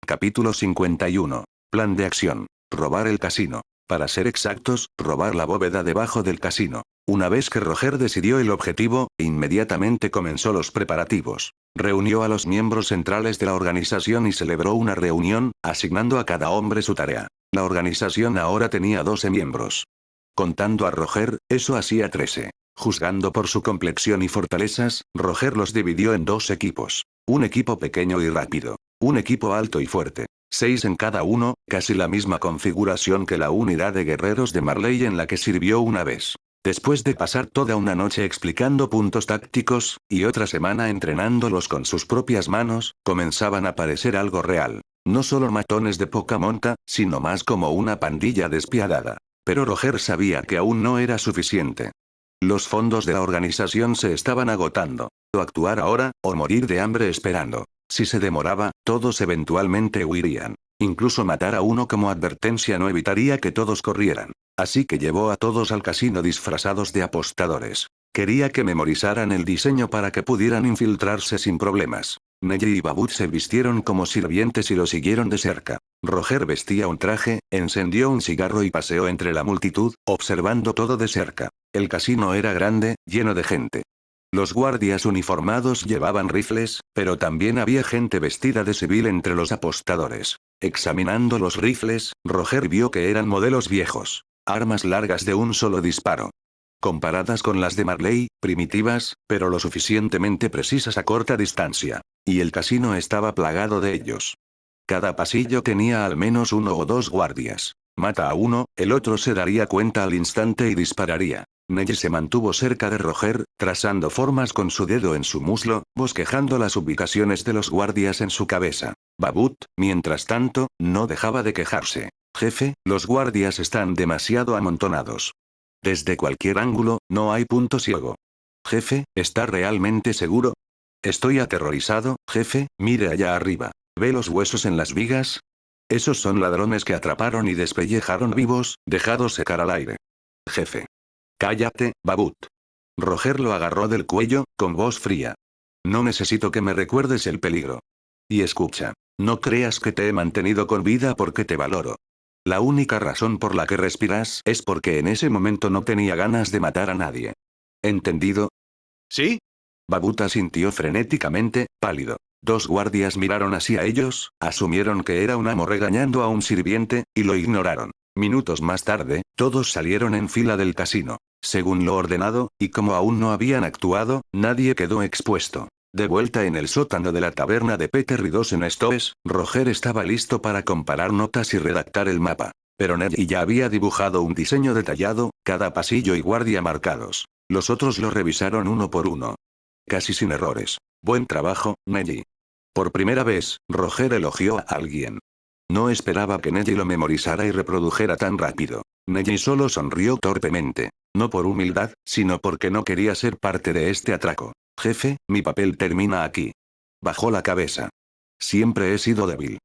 Capítulo 51. Plan de acción. Robar el casino. Para ser exactos, robar la bóveda debajo del casino. Una vez que Roger decidió el objetivo, inmediatamente comenzó los preparativos. Reunió a los miembros centrales de la organización y celebró una reunión, asignando a cada hombre su tarea. La organización ahora tenía 12 miembros. Contando a Roger, eso hacía 13. Juzgando por su complexión y fortalezas, Roger los dividió en dos equipos. Un equipo pequeño y rápido. Un equipo alto y fuerte. 6 en cada uno, casi la misma configuración que la unidad de guerreros de Marley en la que sirvió una vez. Después de pasar toda una noche explicando puntos tácticos, y otra semana entrenándolos con sus propias manos, comenzaban a parecer algo real. No solo matones de poca monta, sino más como una pandilla despiadada. Pero Roger sabía que aún no era suficiente. Los fondos de la organización se estaban agotando. O actuar ahora, o morir de hambre esperando. Si se demoraba, todos eventualmente huirían. Incluso matar a uno como advertencia no evitaría que todos corrieran. Así que llevó a todos al casino disfrazados de apostadores. Quería que memorizaran el diseño para que pudieran infiltrarse sin problemas. Neji y Babut se vistieron como sirvientes y lo siguieron de cerca. Roger vestía un traje, encendió un cigarro y paseó entre la multitud, observando todo de cerca. El casino era grande, lleno de gente. Los guardias uniformados llevaban rifles, pero también había gente vestida de civil entre los apostadores. Examinando los rifles, Roger vio que eran modelos viejos. Armas largas de un solo disparo. Comparadas con las de Marley, primitivas, pero lo suficientemente precisas a corta distancia. Y el casino estaba plagado de ellos. Cada pasillo tenía al menos uno o dos guardias. Mata a uno, el otro se daría cuenta al instante y dispararía. Neji se mantuvo cerca de Roger, trazando formas con su dedo en su muslo, bosquejando las ubicaciones de los guardias en su cabeza. Babut, mientras tanto, no dejaba de quejarse. Jefe, los guardias están demasiado amontonados. Desde cualquier ángulo, no hay punto ciego. Jefe, ¿está realmente seguro? Estoy aterrorizado, jefe, mire allá arriba. ¿Ve los huesos en las vigas? Esos son ladrones que atraparon y despellejaron vivos, dejados secar al aire. Jefe. Cállate, Babut. Roger lo agarró del cuello, con voz fría. No necesito que me recuerdes el peligro. Y escucha, no creas que te he mantenido con vida porque te valoro. La única razón por la que respiras es porque en ese momento no tenía ganas de matar a nadie. ¿Entendido? ¿Sí? Babut asintió frenéticamente, pálido. Dos guardias miraron hacia ellos, asumieron que era un amo regañando a un sirviente, y lo ignoraron. Minutos más tarde, todos salieron en fila del casino. Según lo ordenado, y como aún no habían actuado, nadie quedó expuesto. De vuelta en el sótano de la taberna de Peter y dos en Stoes, Roger estaba listo para comparar notas y redactar el mapa. Pero Neji ya había dibujado un diseño detallado, cada pasillo y guardia marcados. Los otros lo revisaron uno por uno. Casi sin errores. Buen trabajo, Neji. Por primera vez, Roger elogió a alguien. No esperaba que Neji lo memorizara y reprodujera tan rápido. Neji solo sonrió torpemente. No por humildad, sino porque no quería ser parte de este atraco. Jefe, mi papel termina aquí. Bajó la cabeza. Siempre he sido débil.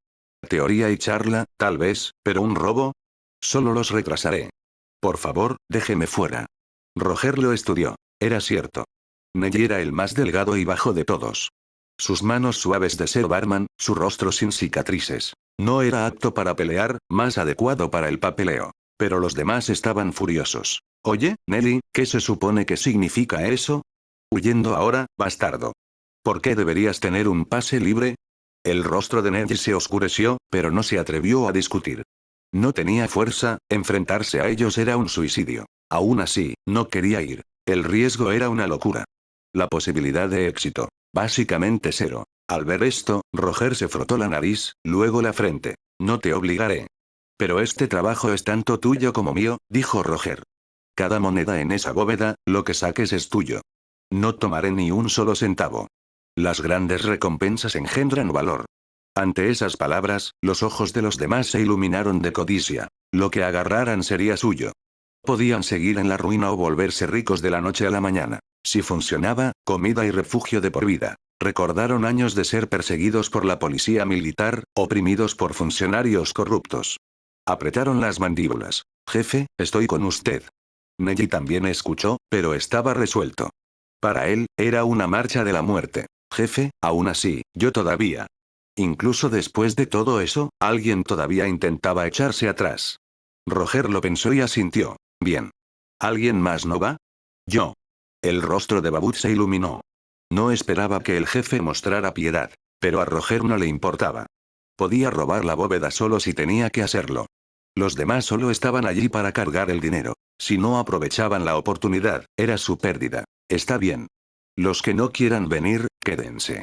Teoría y charla, tal vez, pero un robo. Solo los retrasaré. Por favor, déjeme fuera. Roger lo estudió. Era cierto. Neji era el más delgado y bajo de todos. Sus manos suaves de ser barman, su rostro sin cicatrices. No era apto para pelear, más adecuado para el papeleo. Pero los demás estaban furiosos. Oye, Nelly, ¿qué se supone que significa eso? Huyendo ahora, bastardo. ¿Por qué deberías tener un pase libre? El rostro de Neji se oscureció, pero no se atrevió a discutir. No tenía fuerza, enfrentarse a ellos era un suicidio. Aún así, no quería ir. El riesgo era una locura. La posibilidad de éxito. Básicamente cero. Al ver esto, Roger se frotó la nariz, luego la frente. No te obligaré. Pero este trabajo es tanto tuyo como mío, dijo Roger. Cada moneda en esa bóveda, lo que saques es tuyo. No tomaré ni un solo centavo. Las grandes recompensas engendran valor. Ante esas palabras, los ojos de los demás se iluminaron de codicia. Lo que agarraran sería suyo. Podían seguir en la ruina o volverse ricos de la noche a la mañana. Si funcionaba, comida y refugio de por vida. Recordaron años de ser perseguidos por la policía militar, oprimidos por funcionarios corruptos. Apretaron las mandíbulas. Jefe, estoy con usted. Neji también escuchó, pero estaba resuelto. Para él, era una marcha de la muerte. Jefe, aún así, yo todavía. Incluso después de todo eso, alguien todavía intentaba echarse atrás. Roger lo pensó y asintió. Bien. ¿Alguien más no va? Yo. El rostro de Babut se iluminó. No esperaba que el jefe mostrara piedad, pero a Roger no le importaba. Podía robar la bóveda solo si tenía que hacerlo. Los demás solo estaban allí para cargar el dinero. Si no aprovechaban la oportunidad, era su pérdida. Está bien. Los que no quieran venir, quédense.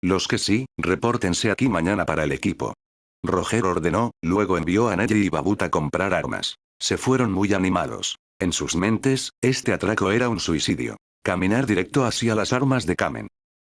Los que sí, repórtense aquí mañana para el equipo. Roger ordenó, luego envió a Neji y Babut a comprar armas. Se fueron muy animados. En sus mentes, este atraco era un suicidio. Caminar directo hacia las armas de Kamen.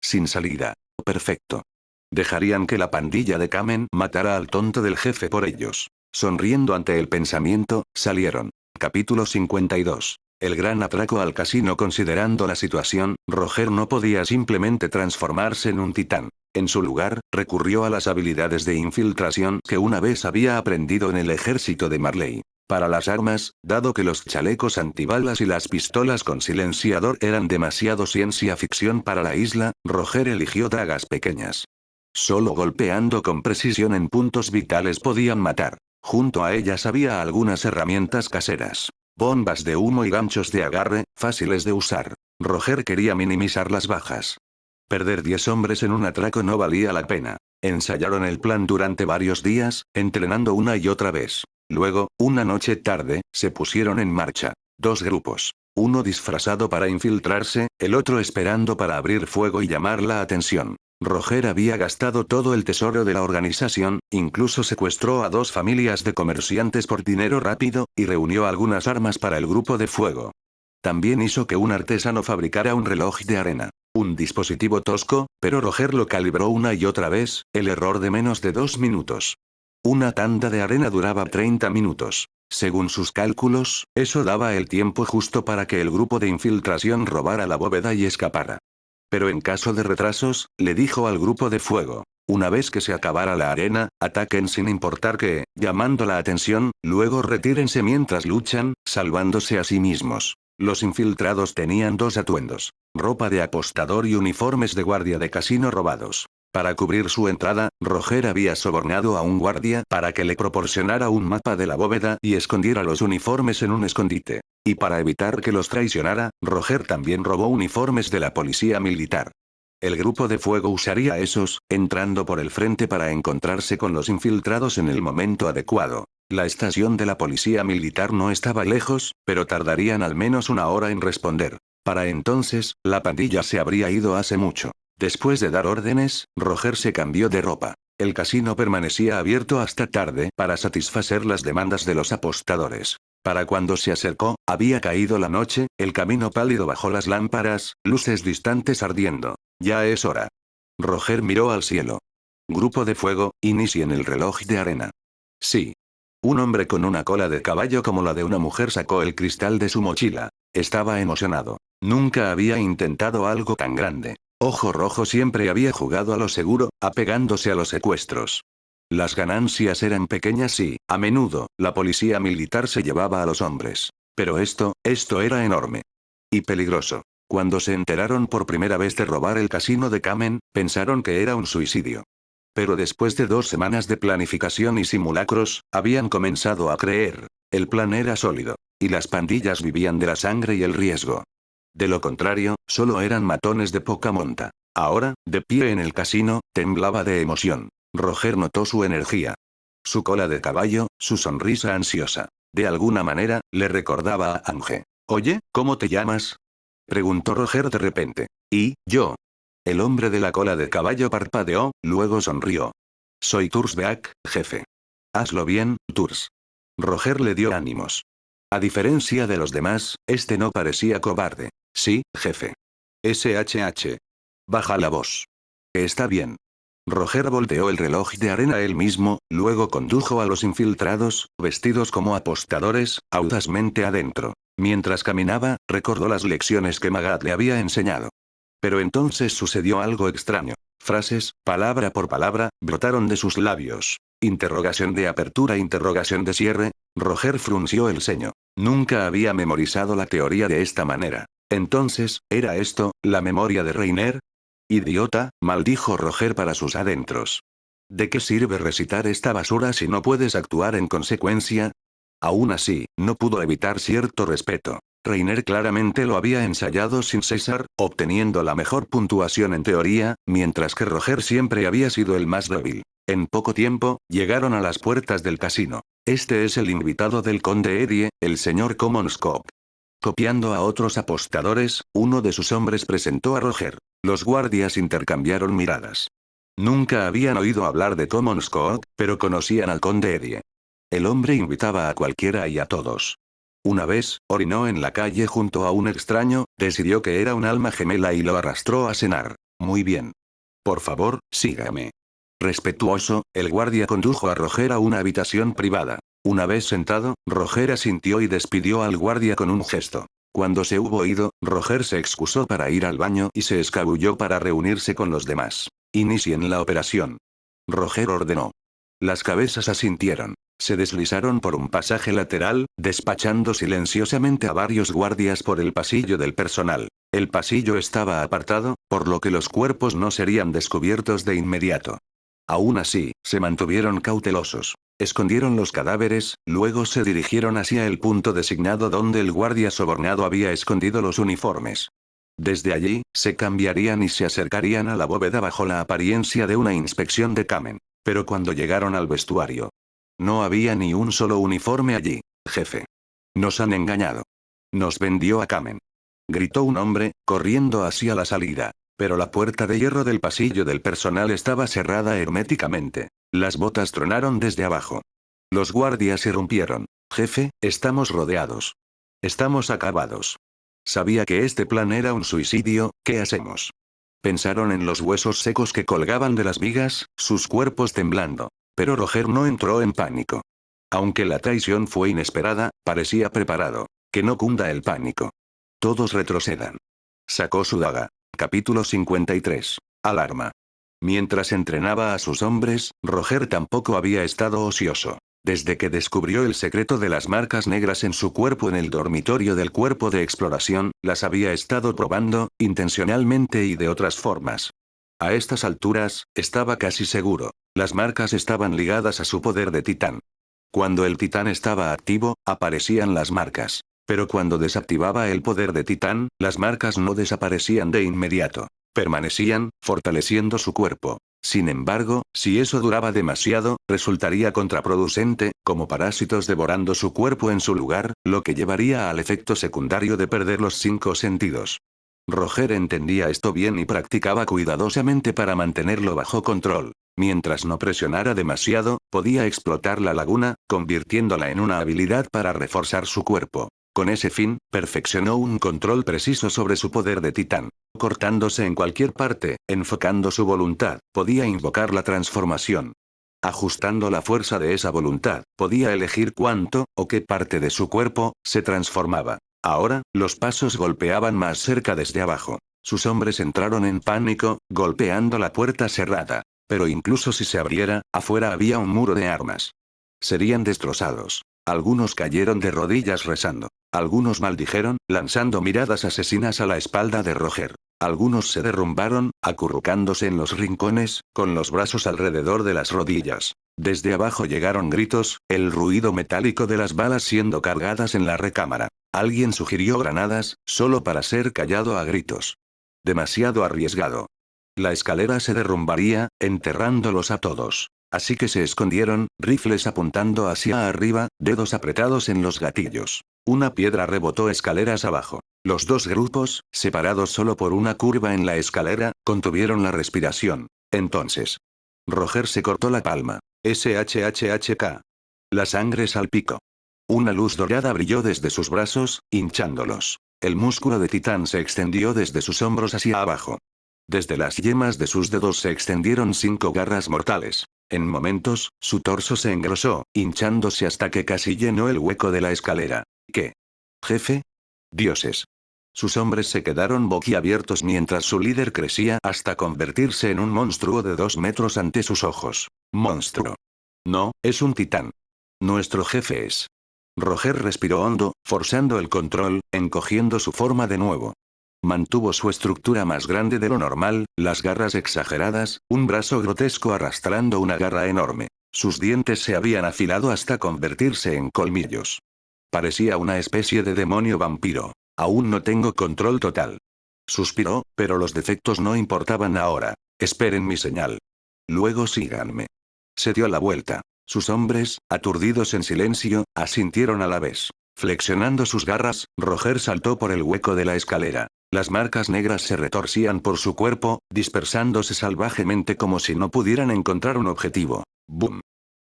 Sin salida. Perfecto. Dejarían que la pandilla de Kamen matara al tonto del jefe por ellos. Sonriendo ante el pensamiento, salieron. Capítulo 52. El gran atraco al casino. Considerando la situación, Roger no podía simplemente transformarse en un titán. En su lugar, recurrió a las habilidades de infiltración que una vez había aprendido en el ejército de Marley. Para las armas, dado que los chalecos antibalas y las pistolas con silenciador eran demasiado ciencia ficción para la isla, Roger eligió dagas pequeñas. Solo golpeando con precisión en puntos vitales podían matar. Junto a ellas había algunas herramientas caseras. Bombas de humo y ganchos de agarre, fáciles de usar. Roger quería minimizar las bajas. Perder 10 hombres en un atraco no valía la pena. Ensayaron el plan durante varios días, entrenando una y otra vez. Luego, una noche tarde, se pusieron en marcha. 2 grupos. Uno disfrazado para infiltrarse, el otro esperando para abrir fuego y llamar la atención. Roger había gastado todo el tesoro de la organización, incluso secuestró a 2 familias de comerciantes por dinero rápido, y reunió algunas armas para el grupo de fuego. También hizo que un artesano fabricara un reloj de arena. Un dispositivo tosco, pero Roger lo calibró una y otra vez, el error de menos de 2 minutos. Una tanda de arena duraba 30 minutos. Según sus cálculos, eso daba el tiempo justo para que el grupo de infiltración robara la bóveda y escapara. Pero en caso de retrasos, le dijo al grupo de fuego. Una vez que se acabara la arena, ataquen sin importar qué, llamando la atención, luego retírense mientras luchan, salvándose a sí mismos. Los infiltrados tenían 2 atuendos. Ropa de apostador y uniformes de guardia de casino robados. Para cubrir su entrada, Roger había sobornado a un guardia para que le proporcionara un mapa de la bóveda y escondiera los uniformes en un escondite. Y para evitar que los traicionara, Roger también robó uniformes de la policía militar. El grupo de fuego usaría esos, entrando por el frente para encontrarse con los infiltrados en el momento adecuado. La estación de la policía militar no estaba lejos, pero tardarían al menos 1 hora en responder. Para entonces, la pandilla se habría ido hace mucho. Después de dar órdenes, Roger se cambió de ropa. El casino permanecía abierto hasta tarde para satisfacer las demandas de los apostadores. Para cuando se acercó, había caído la noche, el camino pálido bajo las lámparas, luces distantes ardiendo. Ya es hora. Roger miró al cielo. Grupo de fuego, inicien el reloj de arena. Sí. Un hombre con una cola de caballo como la de una mujer sacó el cristal de su mochila. Estaba emocionado. Nunca había intentado algo tan grande. Ojo Rojo siempre había jugado a lo seguro, apegándose a los secuestros. Las ganancias eran pequeñas y, a menudo, la policía militar se llevaba a los hombres. Pero esto era enorme. Y peligroso. Cuando se enteraron por primera vez de robar el casino de Kamen, pensaron que era un suicidio. Pero después de 2 semanas de planificación y simulacros, habían comenzado a creer. El plan era sólido. Y las pandillas vivían de la sangre y el riesgo. De lo contrario, solo eran matones de poca monta. Ahora, de pie en el casino, temblaba de emoción. Roger notó su energía. Su cola de caballo, su sonrisa ansiosa. De alguna manera, le recordaba a Ange. Oye, ¿cómo te llamas? Preguntó Roger de repente. ¿Y, yo? El hombre de la cola de caballo parpadeó, luego sonrió. Soy Tursbeak, jefe. Hazlo bien, Turs. Roger le dio ánimos. A diferencia de los demás, este no parecía cobarde. Sí, jefe. SHH. Baja la voz. Está bien. Roger volteó el reloj de arena él mismo, luego condujo a los infiltrados, vestidos como apostadores, audazmente adentro. Mientras caminaba, recordó las lecciones que Magat le había enseñado. Pero entonces sucedió algo extraño. Frases, palabra por palabra, brotaron de sus labios. Interrogación de apertura, interrogación de cierre. Roger frunció el ceño. Nunca había memorizado la teoría de esta manera. Entonces, ¿era esto, la memoria de Reiner? Idiota, maldijo Roger para sus adentros. ¿De qué sirve recitar esta basura si no puedes actuar en consecuencia? Aún así, no pudo evitar cierto respeto. Reiner claramente lo había ensayado sin cesar, obteniendo la mejor puntuación en teoría, mientras que Roger siempre había sido el más débil. En poco tiempo, llegaron a las puertas del casino. Este es el invitado del conde Eddie, el señor Commonscope. Copiando a otros apostadores, uno de sus hombres presentó a Roger. Los guardias intercambiaron miradas. Nunca habían oído hablar de Commonscope, pero conocían al conde Eddie. El hombre invitaba a cualquiera y a todos. Una vez, orinó en la calle junto a un extraño, decidió que era un alma gemela y lo arrastró a cenar. Muy bien. Por favor, sígame. Respetuoso, el guardia condujo a Roger a una habitación privada. Una vez sentado, Roger asintió y despidió al guardia con un gesto. Cuando se hubo ido, Roger se excusó para ir al baño y se escabulló para reunirse con los demás. Inicien la operación. Roger ordenó. Las cabezas asintieron. Se deslizaron por un pasaje lateral, despachando silenciosamente a varios guardias por el pasillo del personal. El pasillo estaba apartado, por lo que los cuerpos no serían descubiertos de inmediato. Aún así, se mantuvieron cautelosos. Escondieron los cadáveres, luego se dirigieron hacia el punto designado donde el guardia sobornado había escondido los uniformes. Desde allí, se cambiarían y se acercarían a la bóveda bajo la apariencia de una inspección de Kamen. Pero cuando llegaron al vestuario, no había ni un solo uniforme allí. Jefe. Nos han engañado. Nos vendió a Kamen. Gritó un hombre, corriendo hacia la salida. Pero la puerta de hierro del pasillo del personal estaba cerrada herméticamente. Las botas tronaron desde abajo. Los guardias irrumpieron. Jefe, estamos rodeados. Estamos acabados. Sabía que este plan era un suicidio, ¿qué hacemos? Pensaron en los huesos secos que colgaban de las vigas, sus cuerpos temblando. Pero Roger no entró en pánico. Aunque la traición fue inesperada, parecía preparado. Que no cunda el pánico. Todos retrocedan. Sacó su daga. Capítulo 53. Alarma. Mientras entrenaba a sus hombres, Roger tampoco había estado ocioso. Desde que descubrió el secreto de las marcas negras en su cuerpo en el dormitorio del cuerpo de exploración, las había estado probando, intencionalmente y de otras formas. A estas alturas, estaba casi seguro. Las marcas estaban ligadas a su poder de titán. Cuando el titán estaba activo, aparecían las marcas. Pero cuando desactivaba el poder de titán, las marcas no desaparecían de inmediato. Permanecían, fortaleciendo su cuerpo. Sin embargo, si eso duraba demasiado, resultaría contraproducente, como parásitos devorando su cuerpo en su lugar, lo que llevaría al efecto secundario de perder los 5 sentidos. Roger entendía esto bien y practicaba cuidadosamente para mantenerlo bajo control. Mientras no presionara demasiado, podía explotar la laguna, convirtiéndola en una habilidad para reforzar su cuerpo. Con ese fin, perfeccionó un control preciso sobre su poder de titán. Cortándose en cualquier parte, enfocando su voluntad, podía invocar la transformación. Ajustando la fuerza de esa voluntad, podía elegir cuánto, o qué parte de su cuerpo, se transformaba. Ahora, los pasos golpeaban más cerca desde abajo. Sus hombres entraron en pánico, golpeando la puerta cerrada. Pero incluso si se abriera, afuera había un muro de armas. Serían destrozados. Algunos cayeron de rodillas rezando. Algunos maldijeron, lanzando miradas asesinas a la espalda de Roger. Algunos se derrumbaron, acurrucándose en los rincones, con los brazos alrededor de las rodillas. Desde abajo llegaron gritos, el ruido metálico de las balas siendo cargadas en la recámara. Alguien sugirió granadas, solo para ser callado a gritos. Demasiado arriesgado. La escalera se derrumbaría, enterrándolos a todos. Así que se escondieron, rifles apuntando hacia arriba, dedos apretados en los gatillos. Una piedra rebotó escaleras abajo. Los dos grupos, separados solo por una curva en la escalera, contuvieron la respiración. Entonces. Roger se cortó la palma. SHHHK. La sangre salpicó. Una luz dorada brilló desde sus brazos, hinchándolos. El músculo de titán se extendió desde sus hombros hacia abajo. Desde las yemas de sus dedos se extendieron 5 garras mortales. En momentos, su torso se engrosó, hinchándose hasta que casi llenó el hueco de la escalera. ¿Qué? ¿Jefe? Dioses. Sus hombres se quedaron boquiabiertos mientras su líder crecía hasta convertirse en un monstruo de 2 metros ante sus ojos. Monstruo. No, es un titán. Nuestro jefe es. Roger respiró hondo, forzando el control, encogiendo su forma de nuevo. Mantuvo su estructura más grande de lo normal, las garras exageradas, un brazo grotesco arrastrando una garra enorme. Sus dientes se habían afilado hasta convertirse en colmillos. Parecía una especie de demonio vampiro. Aún no tengo control total. Suspiró, pero los defectos no importaban ahora. Esperen mi señal. Luego síganme. Se dio la vuelta. Sus hombres, aturdidos en silencio, asintieron a la vez. Flexionando sus garras, Roger saltó por el hueco de la escalera. Las marcas negras se retorcían por su cuerpo, dispersándose salvajemente como si no pudieran encontrar un objetivo. ¡Bum!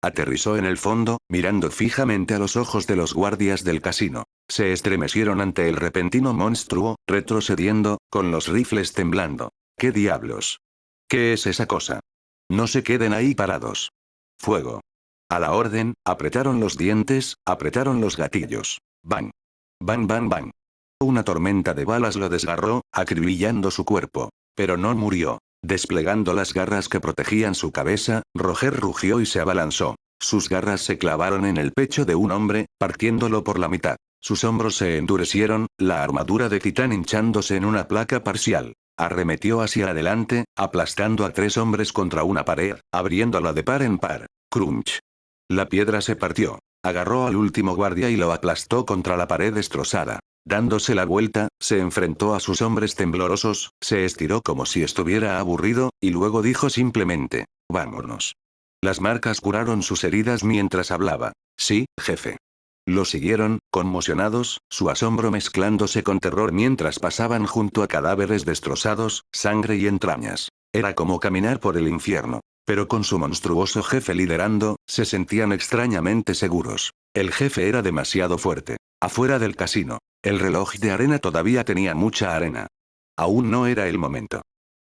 Aterrizó en el fondo, mirando fijamente a los ojos de los guardias del casino. Se estremecieron ante el repentino monstruo, retrocediendo, con los rifles temblando. ¿Qué diablos? ¿Qué es esa cosa? No se queden ahí parados. Fuego. A la orden, apretaron los dientes, apretaron los gatillos. ¡Bang! ¡Bang, bang, bang! Una tormenta de balas lo desgarró, acribillando su cuerpo. Pero no murió. Desplegando las garras que protegían su cabeza, Roger rugió y se abalanzó. Sus garras se clavaron en el pecho de un hombre, partiéndolo por la mitad. Sus hombros se endurecieron, la armadura de titán hinchándose en una placa parcial. Arremetió hacia adelante, aplastando a 3 hombres contra una pared, abriéndola de par en par. Crunch. La piedra se partió. Agarró al último guardia y lo aplastó contra la pared destrozada. Dándose la vuelta, se enfrentó a sus hombres temblorosos, se estiró como si estuviera aburrido, y luego dijo simplemente, «Vámonos». Las marcas curaron sus heridas mientras hablaba. «Sí, jefe». Lo siguieron, conmocionados, su asombro mezclándose con terror mientras pasaban junto a cadáveres destrozados, sangre y entrañas. Era como caminar por el infierno. Pero con su monstruoso jefe liderando, se sentían extrañamente seguros. El jefe era demasiado fuerte. Afuera del casino. El reloj de arena todavía tenía mucha arena. Aún no era el momento.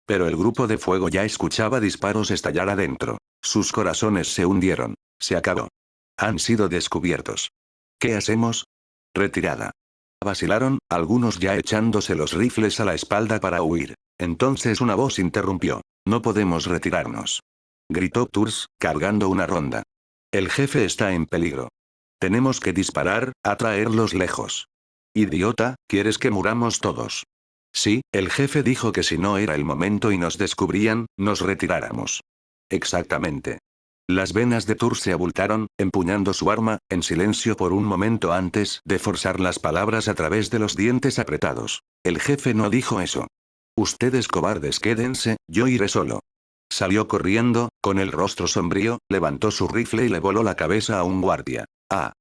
Pero el grupo de fuego ya escuchaba disparos estallar adentro. Sus corazones se hundieron. Se acabó. Han sido descubiertos. ¿Qué hacemos? Retirada. Vacilaron, algunos ya echándose los rifles a la espalda para huir. Entonces una voz interrumpió. No podemos retirarnos. Gritó Turs, cargando una ronda. El jefe está en peligro. Tenemos que disparar, atraerlos lejos. Idiota, ¿quieres que muramos todos? Sí, el jefe dijo que si no era el momento y nos descubrían, nos retiráramos. Exactamente. Las venas de Turs se abultaron, empuñando su arma, en silencio por un momento antes de forzar las palabras a través de los dientes apretados. El jefe no dijo eso. Ustedes cobardes quédense, yo iré solo. Salió corriendo, con el rostro sombrío, levantó su rifle y le voló la cabeza a un guardia. ¡Ah!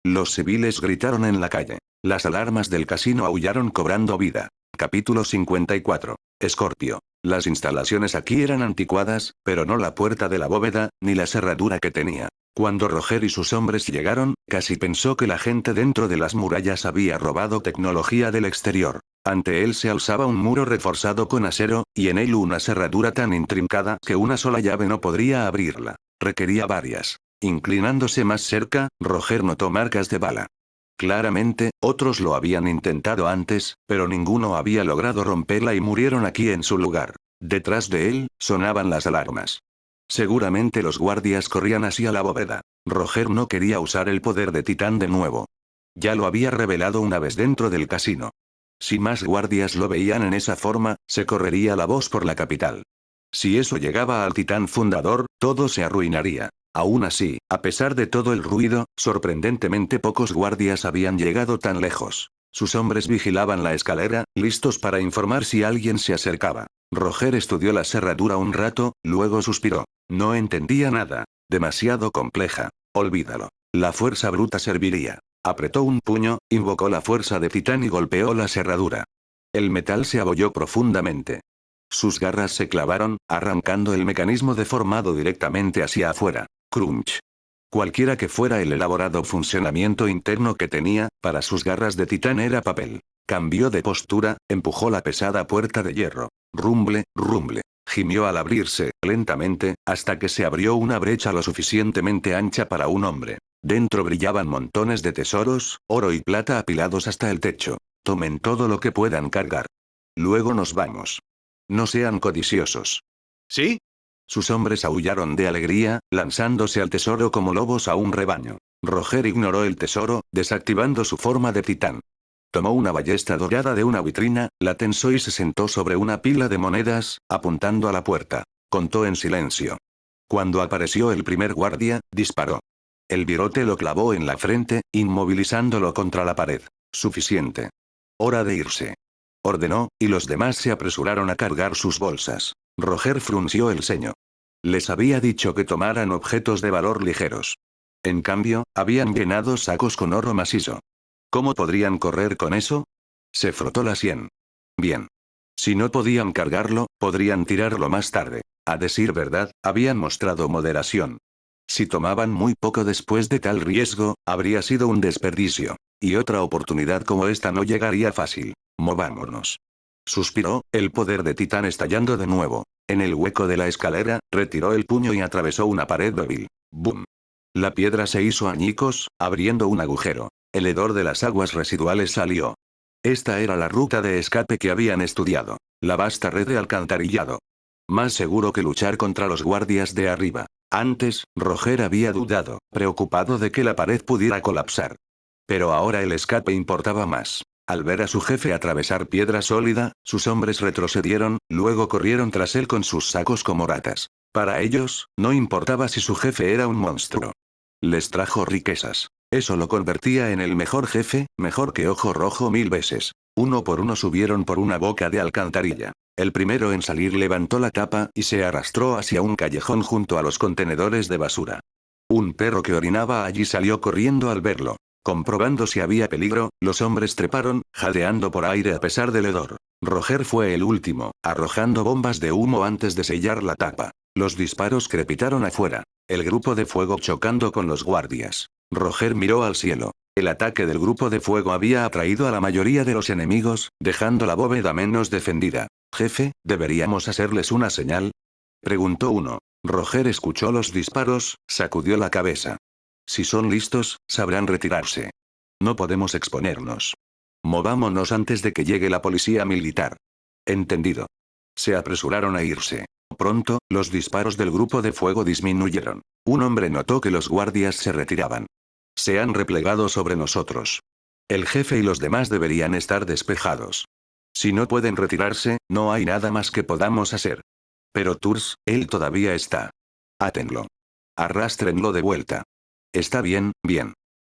Los civiles gritaron en la calle. Las alarmas del casino aullaron cobrando vida. Capítulo 54. Escorpio. Las instalaciones aquí eran anticuadas, pero no la puerta de la bóveda, ni la cerradura que tenía. Cuando Roger y sus hombres llegaron, casi pensó que la gente dentro de las murallas había robado tecnología del exterior. Ante él se alzaba un muro reforzado con acero, y en él una cerradura tan intrincada que una sola llave no podría abrirla. Requería varias. Inclinándose más cerca, Roger notó marcas de bala. Claramente, otros lo habían intentado antes, pero ninguno había logrado romperla y murieron aquí en su lugar. Detrás de él, sonaban las alarmas. Seguramente los guardias corrían hacia la bóveda. Roger no quería usar el poder de Titán de nuevo. Ya lo había revelado una vez dentro del casino. Si más guardias lo veían en esa forma, se correría la voz por la capital. Si eso llegaba al Titán fundador, todo se arruinaría. Aún así, a pesar de todo el ruido, sorprendentemente pocos guardias habían llegado tan lejos. Sus hombres vigilaban la escalera, listos para informar si alguien se acercaba. Roger estudió la cerradura un rato, luego suspiró. No entendía nada. Demasiado compleja. Olvídalo. La fuerza bruta serviría. Apretó un puño, invocó la fuerza de Titán y golpeó la cerradura. El metal se abolló profundamente. Sus garras se clavaron, arrancando el mecanismo deformado directamente hacia afuera. Crunch. Cualquiera que fuera el elaborado funcionamiento interno que tenía, para sus garras de titán era papel. Cambió de postura, empujó la pesada puerta de hierro. Rumble, rumble. Gimió al abrirse, lentamente, hasta que se abrió una brecha lo suficientemente ancha para un hombre. Dentro brillaban montones de tesoros, oro y plata apilados hasta el techo. Tomen todo lo que puedan cargar. Luego nos vamos. No sean codiciosos. ¿Sí? Sus hombres aullaron de alegría, lanzándose al tesoro como lobos a un rebaño. Roger ignoró el tesoro, desactivando su forma de titán. Tomó una ballesta dorada de una vitrina, la tensó y se sentó sobre una pila de monedas, apuntando a la puerta. Contó en silencio. Cuando apareció el primer guardia, disparó. El virote lo clavó en la frente, inmovilizándolo contra la pared. Suficiente. Hora de irse. Ordenó, y los demás se apresuraron a cargar sus bolsas. Roger frunció el ceño. Les había dicho que tomaran objetos de valor ligeros. En cambio, habían llenado sacos con oro macizo. ¿Cómo podrían correr con eso? Se frotó la sien. Bien. Si no podían cargarlo, podrían tirarlo más tarde. A decir verdad, habían mostrado moderación. Si tomaban muy poco después de tal riesgo, habría sido un desperdicio. Y otra oportunidad como esta no llegaría fácil. Movámonos. Suspiró, el poder de Titán estallando de nuevo. En el hueco de la escalera, retiró el puño y atravesó una pared débil. ¡Bum! La piedra se hizo añicos, abriendo un agujero. El hedor de las aguas residuales salió. Esta era la ruta de escape que habían estudiado. La vasta red de alcantarillado. Más seguro que luchar contra los guardias de arriba. Antes, Roger había dudado, preocupado de que la pared pudiera colapsar. Pero ahora el escape importaba más. Al ver a su jefe atravesar piedra sólida, sus hombres retrocedieron, luego corrieron tras él con sus sacos como ratas. Para ellos, no importaba si su jefe era un monstruo. Les trajo riquezas. Eso lo convertía en el mejor jefe, mejor que Ojo Rojo 1000 veces. Uno por uno subieron por una boca de alcantarilla. El primero en salir levantó la tapa y se arrastró hacia un callejón junto a los contenedores de basura. Un perro que orinaba allí salió corriendo al verlo. Comprobando si había peligro, los hombres treparon, jadeando por aire a pesar del hedor. Roger fue el último, arrojando bombas de humo antes de sellar la tapa. Los disparos crepitaron afuera. El grupo de fuego chocando con los guardias. Roger miró al cielo. El ataque del grupo de fuego había atraído a la mayoría de los enemigos, dejando la bóveda menos defendida. «Jefe, ¿deberíamos hacerles una señal?», preguntó uno. Roger escuchó los disparos, sacudió la cabeza. Si son listos, sabrán retirarse. No podemos exponernos. Movámonos antes de que llegue la policía militar. Entendido. Se apresuraron a irse. Pronto, los disparos del grupo de fuego disminuyeron. Un hombre notó que los guardias se retiraban. Se han replegado sobre nosotros. El jefe y los demás deberían estar despejados. Si no pueden retirarse, no hay nada más que podamos hacer. Pero Turs, él todavía está. Átenlo. Arrástrenlo de vuelta. Está bien, bien.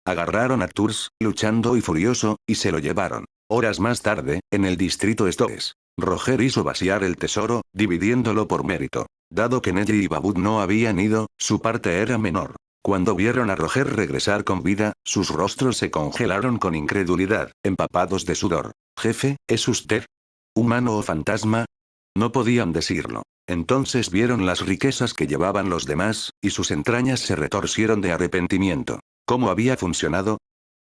Agarraron a Turs, luchando y furioso, y se lo llevaron. Horas más tarde, en el distrito Stoes, Roger hizo vaciar el tesoro, dividiéndolo por mérito. Dado que Nelly y Babud no habían ido, su parte era menor. Cuando vieron a Roger regresar con vida, sus rostros se congelaron con incredulidad, empapados de sudor. «Jefe, ¿es usted humano o fantasma?». No podían decirlo. Entonces vieron las riquezas que llevaban los demás, y sus entrañas se retorcieron de arrepentimiento. ¿Cómo había funcionado?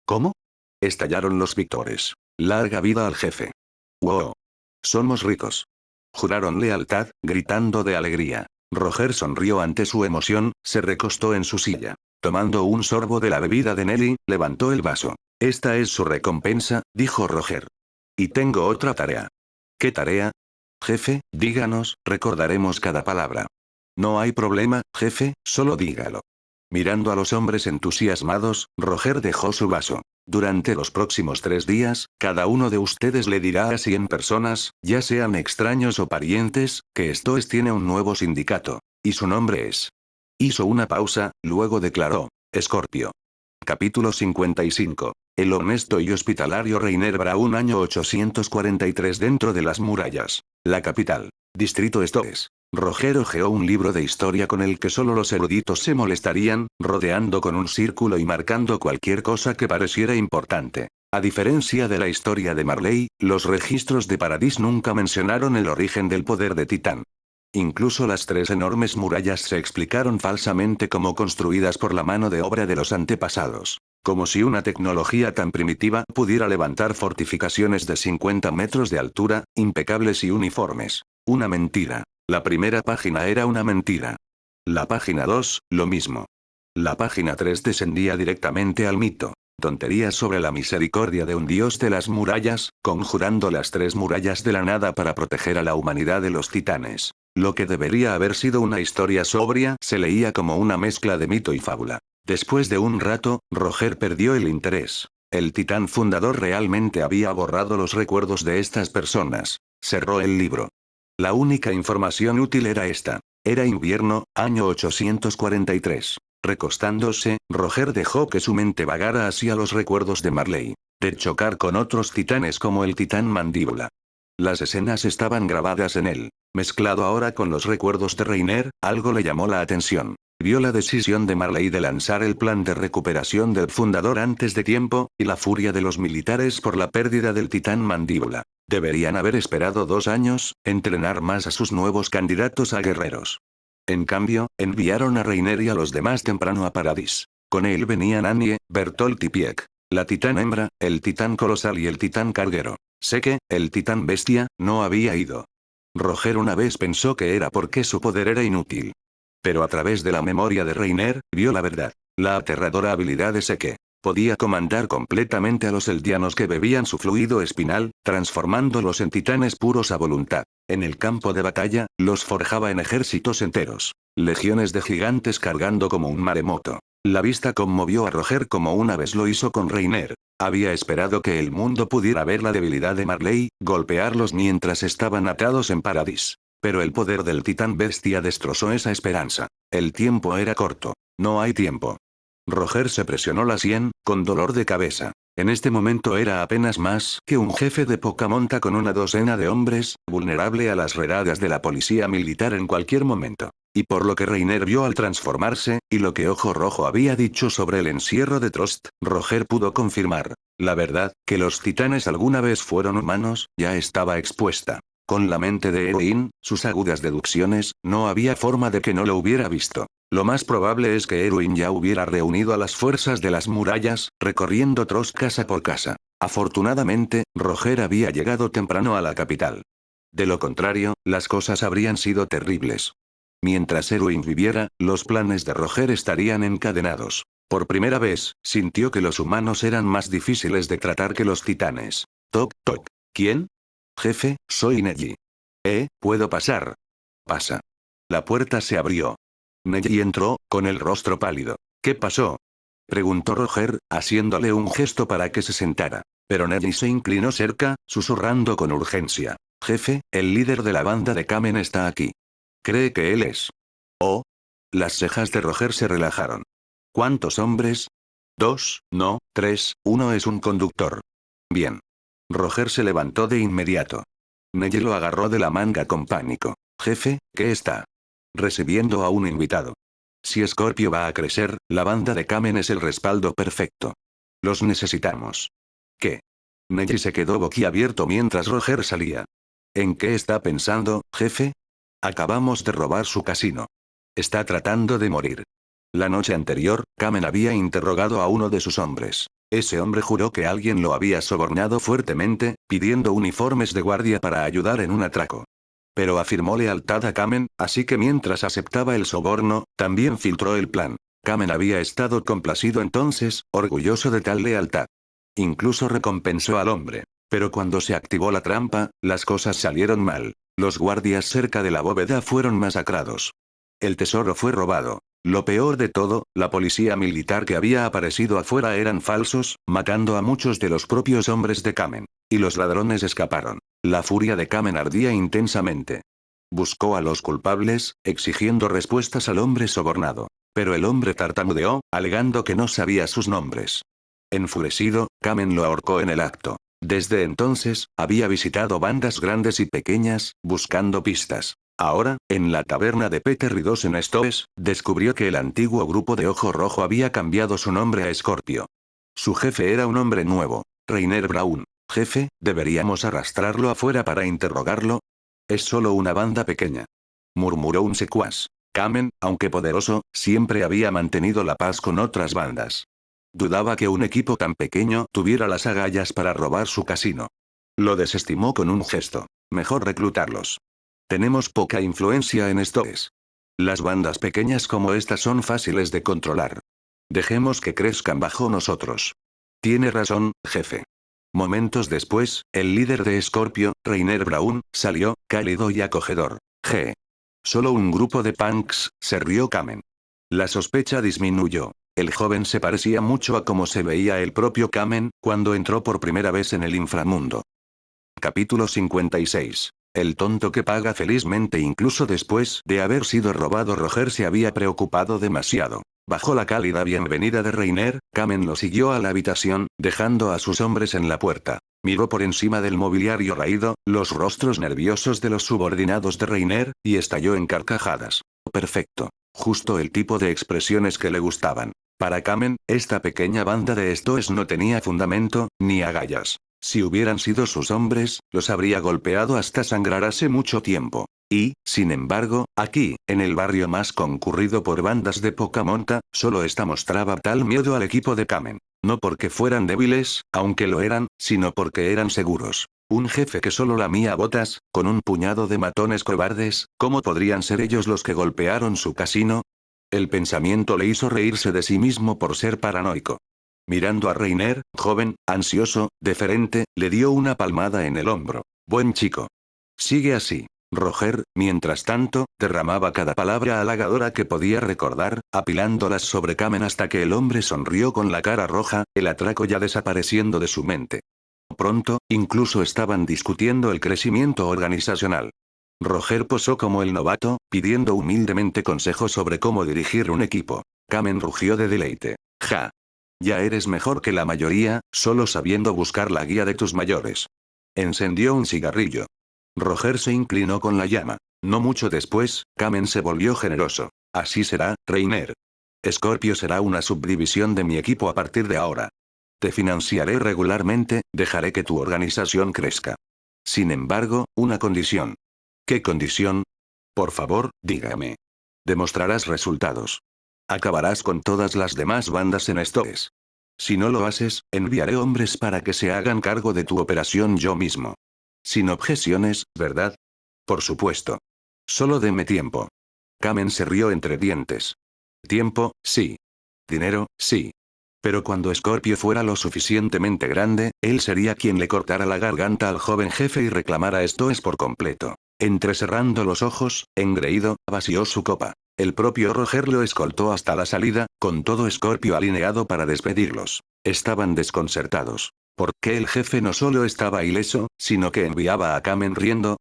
¿Cómo? Estallaron los victores. «Larga vida al jefe». «¡Wow! Somos ricos». Juraron lealtad, gritando de alegría. Roger sonrió ante su emoción, se recostó en su silla. Tomando un sorbo de la bebida de Nelly, levantó el vaso. «Esta es su recompensa», dijo Roger. «Y tengo otra tarea». «¿Qué tarea?». «Jefe, díganos, recordaremos cada palabra». «No hay problema, jefe, solo dígalo». Mirando a los hombres entusiasmados, Roger dejó su vaso. «Durante los próximos 3 días, cada uno de ustedes le dirá a 100 personas, ya sean extraños o parientes, que Stoes tiene un nuevo sindicato. Y su nombre es». Hizo una pausa, luego declaró: «Escorpio». Capítulo 55. El honesto y hospitalario Reiner Braun, año 843. Dentro de las murallas. La capital. Distrito Stoes. Roger hojeó un libro de historia con el que solo los eruditos se molestarían, rodeando con un círculo y marcando cualquier cosa que pareciera importante. A diferencia de la historia de Marley, los registros de Paradis nunca mencionaron el origen del poder de Titán. Incluso las 3 enormes murallas se explicaron falsamente como construidas por la mano de obra de los antepasados. Como si una tecnología tan primitiva pudiera levantar fortificaciones de 50 metros de altura, impecables y uniformes. Una mentira. La primera página era una mentira. La página 2, lo mismo. La página 3 descendía directamente al mito. Tonterías sobre la misericordia de un dios de las murallas, conjurando las 3 murallas de la nada para proteger a la humanidad de los titanes. Lo que debería haber sido una historia sobria se leía como una mezcla de mito y fábula. Después de un rato, Roger perdió el interés. El titán fundador realmente había borrado los recuerdos de estas personas. Cerró el libro. La única información útil era esta. Era invierno, año 843. Recostándose, Roger dejó que su mente vagara hacia los recuerdos de Marley. De chocar con otros titanes como el titán mandíbula. Las escenas estaban grabadas en él. Mezclado ahora con los recuerdos de Reiner, algo le llamó la atención. Vio la decisión de Marley de lanzar el plan de recuperación del fundador antes de tiempo, y la furia de los militares por la pérdida del titán mandíbula. Deberían haber esperado 2 años, entrenar más a sus nuevos candidatos a guerreros. En cambio, enviaron a Reiner y a los demás temprano a Paradis. Con él venían Anie, Bertolt y Pieck. La titán hembra, el titán colosal y el titán carguero. Sé que, el titán bestia, no había ido. Roger una vez pensó que era porque su poder era inútil. Pero a través de la memoria de Reiner, vio la verdad. La aterradora habilidad de Seke. Podía comandar completamente a los eldianos que bebían su fluido espinal, transformándolos en titanes puros a voluntad. En el campo de batalla, los forjaba en ejércitos enteros. Legiones de gigantes cargando como un maremoto. La vista conmovió a Roger como una vez lo hizo con Reiner. Había esperado que el mundo pudiera ver la debilidad de Marley, golpearlos mientras estaban atados en Paradis. Pero el poder del titán bestia destrozó esa esperanza. El tiempo era corto. No hay tiempo. Roger se presionó la sien, con dolor de cabeza. En este momento era apenas más que un jefe de poca monta con una docena de hombres, vulnerable a las redadas de la policía militar en cualquier momento. Y por lo que Reiner vio al transformarse, y lo que Ojo Rojo había dicho sobre el encierro de Trost, Roger pudo confirmar. La verdad, que los titanes alguna vez fueron humanos, ya estaba expuesta. Con la mente de Erwin, sus agudas deducciones, no había forma de que no lo hubiera visto. Lo más probable es que Erwin ya hubiera reunido a las fuerzas de las murallas, recorriendo Trost casa por casa. Afortunadamente, Roger había llegado temprano a la capital. De lo contrario, las cosas habrían sido terribles. Mientras Erwin viviera, los planes de Roger estarían encadenados. Por primera vez, sintió que los humanos eran más difíciles de tratar que los titanes. Toc, toc. ¿Quién? Jefe, soy Neji. ¿Puedo pasar? Pasa. La puerta se abrió. Neji entró, con el rostro pálido. ¿Qué pasó? Preguntó Roger, haciéndole un gesto para que se sentara. Pero Neji se inclinó cerca, susurrando con urgencia. Jefe, el líder de la banda de Kamen está aquí. ¿Cree que él es? Oh. Las cejas de Roger se relajaron. ¿Cuántos hombres? 2, no, 3, uno es un conductor. Bien. Roger se levantó de inmediato. Neji lo agarró de la manga con pánico. Jefe, ¿qué está? Recibiendo a un invitado. Si Scorpio va a crecer, la banda de Kamen es el respaldo perfecto. Los necesitamos. ¿Qué? Neji se quedó boquiabierto mientras Roger salía. ¿En qué está pensando, jefe? Acabamos de robar su casino. Está tratando de morir. La noche anterior, Kamen había interrogado a uno de sus hombres. Ese hombre juró que alguien lo había sobornado fuertemente, pidiendo uniformes de guardia para ayudar en un atraco. Pero afirmó lealtad a Kamen, así que mientras aceptaba el soborno, también filtró el plan. Kamen había estado complacido entonces, orgulloso de tal lealtad. Incluso recompensó al hombre. Pero cuando se activó la trampa, las cosas salieron mal. Los guardias cerca de la bóveda fueron masacrados. El tesoro fue robado. Lo peor de todo, la policía militar que había aparecido afuera eran falsos, matando a muchos de los propios hombres de Kamen. Y los ladrones escaparon. La furia de Kamen ardía intensamente. Buscó a los culpables, exigiendo respuestas al hombre sobornado. Pero el hombre tartamudeó, alegando que no sabía sus nombres. Enfurecido, Kamen lo ahorcó en el acto. Desde entonces, había visitado bandas grandes y pequeñas, buscando pistas. Ahora, en la taberna de Peter Ridos en Stoes, descubrió que el antiguo grupo de Ojo Rojo había cambiado su nombre a Scorpio. Su jefe era un hombre nuevo, Reiner Braun. Jefe, ¿deberíamos arrastrarlo afuera para interrogarlo? Es solo una banda pequeña. Murmuró un secuaz. Kamen, aunque poderoso, siempre había mantenido la paz con otras bandas. Dudaba que un equipo tan pequeño tuviera las agallas para robar su casino. Lo desestimó con un gesto. Mejor reclutarlos. Tenemos poca influencia en Stoes. Las bandas pequeñas como estas son fáciles de controlar. Dejemos que crezcan bajo nosotros. Tiene razón, jefe. Momentos después, el líder de Scorpio, Reiner Braun, salió, cálido y acogedor. Solo un grupo de punks, se rió Kamen. La sospecha disminuyó. El joven se parecía mucho a cómo se veía el propio Kamen, cuando entró por primera vez en el inframundo. Capítulo 56. El tonto que paga. Felizmente, incluso después de haber sido robado, Roger se había preocupado demasiado. Bajo la cálida bienvenida de Reiner, Kamen lo siguió a la habitación, dejando a sus hombres en la puerta. Miró por encima del mobiliario raído, los rostros nerviosos de los subordinados de Reiner, y estalló en carcajadas. Perfecto. Justo el tipo de expresiones que le gustaban. Para Kamen, esta pequeña banda de estoes no tenía fundamento, ni agallas. Si hubieran sido sus hombres, los habría golpeado hasta sangrar hace mucho tiempo. Y, sin embargo, aquí, en el barrio más concurrido por bandas de poca monta, solo esta mostraba tal miedo al equipo de Kamen. No porque fueran débiles, aunque lo eran, sino porque eran seguros. Un jefe que solo lamía botas, con un puñado de matones cobardes, ¿cómo podrían ser ellos los que golpearon su casino? El pensamiento le hizo reírse de sí mismo por ser paranoico. Mirando a Reiner, joven, ansioso, deferente, le dio una palmada en el hombro. Buen chico. Sigue así. Roger, mientras tanto, derramaba cada palabra halagadora que podía recordar, apilándolas sobre Kamen hasta que el hombre sonrió con la cara roja, el atraco ya desapareciendo de su mente. Pronto, incluso estaban discutiendo el crecimiento organizacional. Roger posó como el novato, pidiendo humildemente consejos sobre cómo dirigir un equipo. Kamen rugió de deleite. Ja. Ya eres mejor que la mayoría, solo sabiendo buscar la guía de tus mayores. Encendió un cigarrillo. Roger se inclinó con la llama. No mucho después, Kamen se volvió generoso. Así será, Reiner. Scorpio será una subdivisión de mi equipo a partir de ahora. Te financiaré regularmente, dejaré que tu organización crezca. Sin embargo, una condición. ¿Qué condición? Por favor, dígame. Demostrarás resultados. Acabarás con todas las demás bandas en Stoes. Si no lo haces, enviaré hombres para que se hagan cargo de tu operación yo mismo. Sin objeciones, ¿verdad? Por supuesto. Solo deme tiempo. Kamen se rió entre dientes. Tiempo, sí. Dinero, sí. Pero cuando Scorpio fuera lo suficientemente grande, él sería quien le cortara la garganta al joven jefe y reclamara Stoes por completo. Entrecerrando los ojos, engreído, vació su copa. El propio Roger lo escoltó hasta la salida, con todo Scorpio alineado para despedirlos. Estaban desconcertados. ¿Por qué el jefe no solo estaba ileso, sino que enviaba a Kamen riendo?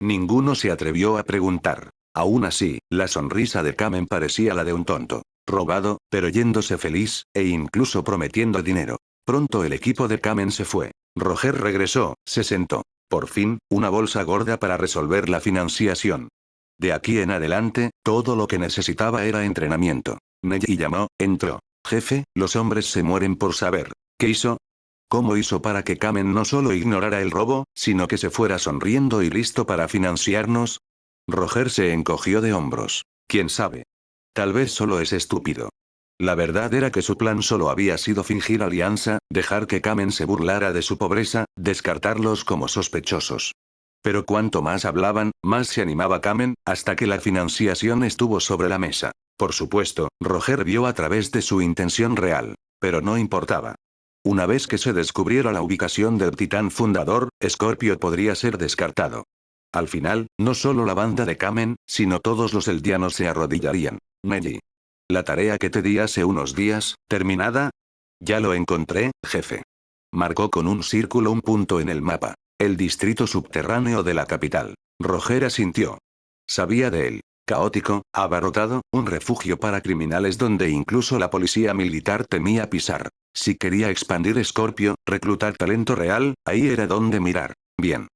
Ninguno se atrevió a preguntar. Aún así, la sonrisa de Kamen parecía la de un tonto. Robado, pero yéndose feliz, e incluso prometiendo dinero. Pronto el equipo de Kamen se fue. Roger regresó, se sentó. Por fin, una bolsa gorda para resolver la financiación. De aquí en adelante, todo lo que necesitaba era entrenamiento. Neji llamó, entró. Jefe, los hombres se mueren por saber. ¿Qué hizo? ¿Cómo hizo para que Kamen no solo ignorara el robo, sino que se fuera sonriendo y listo para financiarnos? Roger se encogió de hombros. ¿Quién sabe? Tal vez solo es estúpido. La verdad era que su plan solo había sido fingir alianza, dejar que Kamen se burlara de su pobreza, descartarlos como sospechosos. Pero cuanto más hablaban, más se animaba Kamen, hasta que la financiación estuvo sobre la mesa. Por supuesto, Roger vio a través de su intención real. Pero no importaba. Una vez que se descubriera la ubicación del titán fundador, Scorpio podría ser descartado. Al final, no solo la banda de Kamen, sino todos los eldianos se arrodillarían. Neji. La tarea que te di hace unos días, ¿terminada? Ya lo encontré, jefe. Marcó con un círculo un punto en el mapa. El distrito subterráneo de la capital. Roger asintió. Sabía de él. Caótico, abarrotado, un refugio para criminales donde incluso la policía militar temía pisar. Si quería expandir Scorpio, reclutar talento real, ahí era donde mirar. Bien.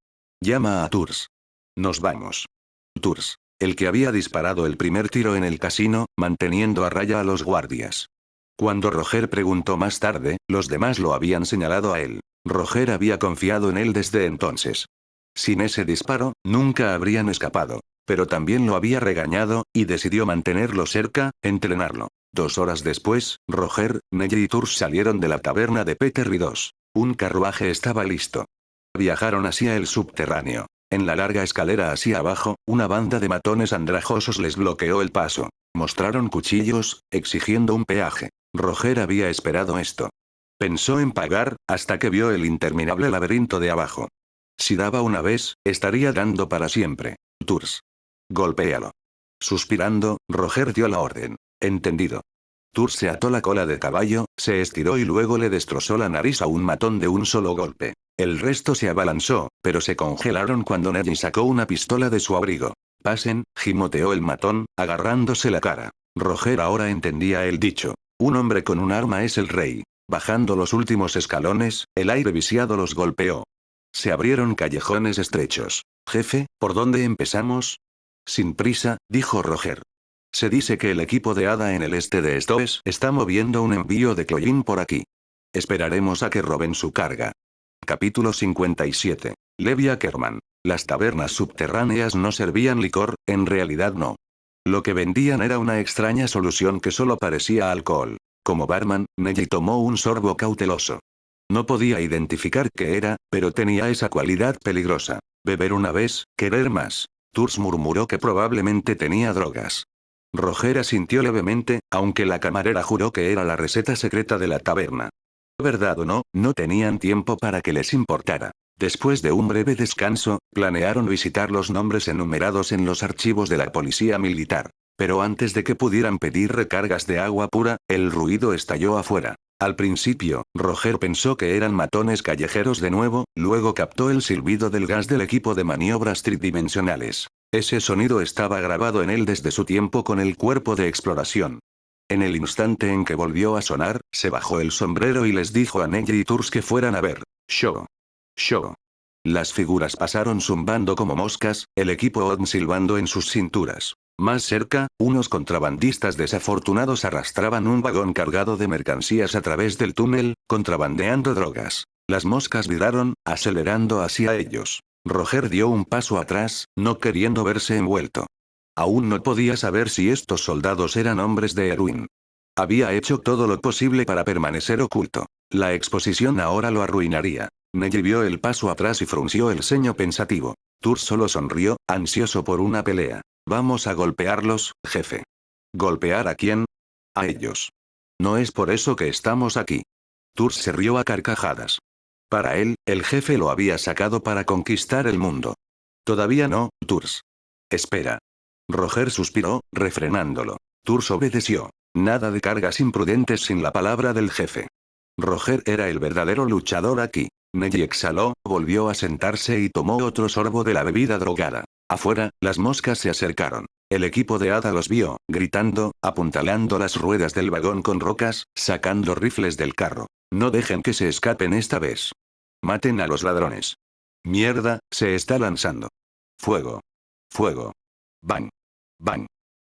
Llama a Tours. Nos vamos. Tours. El que había disparado el primer tiro en el casino, manteniendo a raya a los guardias. Cuando Roger preguntó más tarde, los demás lo habían señalado a él. Roger había confiado en él desde entonces. Sin ese disparo, nunca habrían escapado. Pero también lo había regañado, y decidió mantenerlo cerca, entrenarlo. 2 horas después, Roger, Neji y Tours salieron de la taberna de Peter Ridos. Un carruaje estaba listo. Viajaron hacia el subterráneo. En la larga escalera hacia abajo, una banda de matones andrajosos les bloqueó el paso. Mostraron cuchillos, exigiendo un peaje. Roger había esperado esto. Pensó en pagar, hasta que vio el interminable laberinto de abajo. Si daba una vez, estaría dando para siempre. Tours. Golpéalo. Suspirando, Roger dio la orden. Entendido. Turs se ató la cola de caballo, se estiró y luego le destrozó la nariz a un matón de un solo golpe. El resto se abalanzó, pero se congelaron cuando Neji sacó una pistola de su abrigo. Pasen, gimoteó el matón, agarrándose la cara. Roger ahora entendía el dicho. Un hombre con un arma es el rey. Bajando los últimos escalones, el aire viciado los golpeó. Se abrieron callejones estrechos. Jefe, ¿por dónde empezamos? Sin prisa, dijo Roger. Se dice que el equipo de Hada en el este de Stoes está moviendo un envío de Cloyín por aquí. Esperaremos a que roben su carga. Capítulo 57. Levi Ackerman. Las tabernas subterráneas no servían licor, en realidad no. Lo que vendían era una extraña solución que solo parecía alcohol. Como barman, Neji tomó un sorbo cauteloso. No podía identificar qué era, pero tenía esa cualidad peligrosa. Beber una vez, querer más. Turs murmuró que probablemente tenía drogas. Roger asintió levemente, aunque la camarera juró que era la receta secreta de la taberna. ¿Verdad o no? No tenían tiempo para que les importara. Después de un breve descanso, planearon visitar los nombres enumerados en los archivos de la policía militar. Pero antes de que pudieran pedir recargas de agua pura, el ruido estalló afuera. Al principio, Roger pensó que eran matones callejeros de nuevo, luego captó el silbido del gas del equipo de maniobras tridimensionales. Ese sonido estaba grabado en él desde su tiempo con el cuerpo de exploración. En el instante en que volvió a sonar, se bajó el sombrero y les dijo a Neji y Turs que fueran a ver. Show. Show. Las figuras pasaron zumbando como moscas, el equipo Odin silbando en sus cinturas. Más cerca, unos contrabandistas desafortunados arrastraban un vagón cargado de mercancías a través del túnel, contrabandeando drogas. Las moscas viraron, acelerando hacia ellos. Roger dio un paso atrás, no queriendo verse envuelto. Aún no podía saber si estos soldados eran hombres de Erwin. Había hecho todo lo posible para permanecer oculto. La exposición ahora lo arruinaría. Neji vio el paso atrás y frunció el ceño pensativo. Turs solo sonrió, ansioso por una pelea. Vamos a golpearlos, jefe. ¿Golpear a quién? A ellos. No es por eso que estamos aquí. Turs se rió a carcajadas. Para él, el jefe lo había sacado para conquistar el mundo. Todavía no, Turs. Espera. Roger suspiró, refrenándolo. Turs obedeció. Nada de cargas imprudentes sin la palabra del jefe. Roger era el verdadero luchador aquí. Neji exhaló, volvió a sentarse y tomó otro sorbo de la bebida drogada. Afuera, las moscas se acercaron. El equipo de Hada los vio, gritando, apuntalando las ruedas del vagón con rocas, sacando rifles del carro. No dejen que se escapen esta vez. Maten a los ladrones. Mierda, se está lanzando. Fuego. Fuego. Bang. Bang.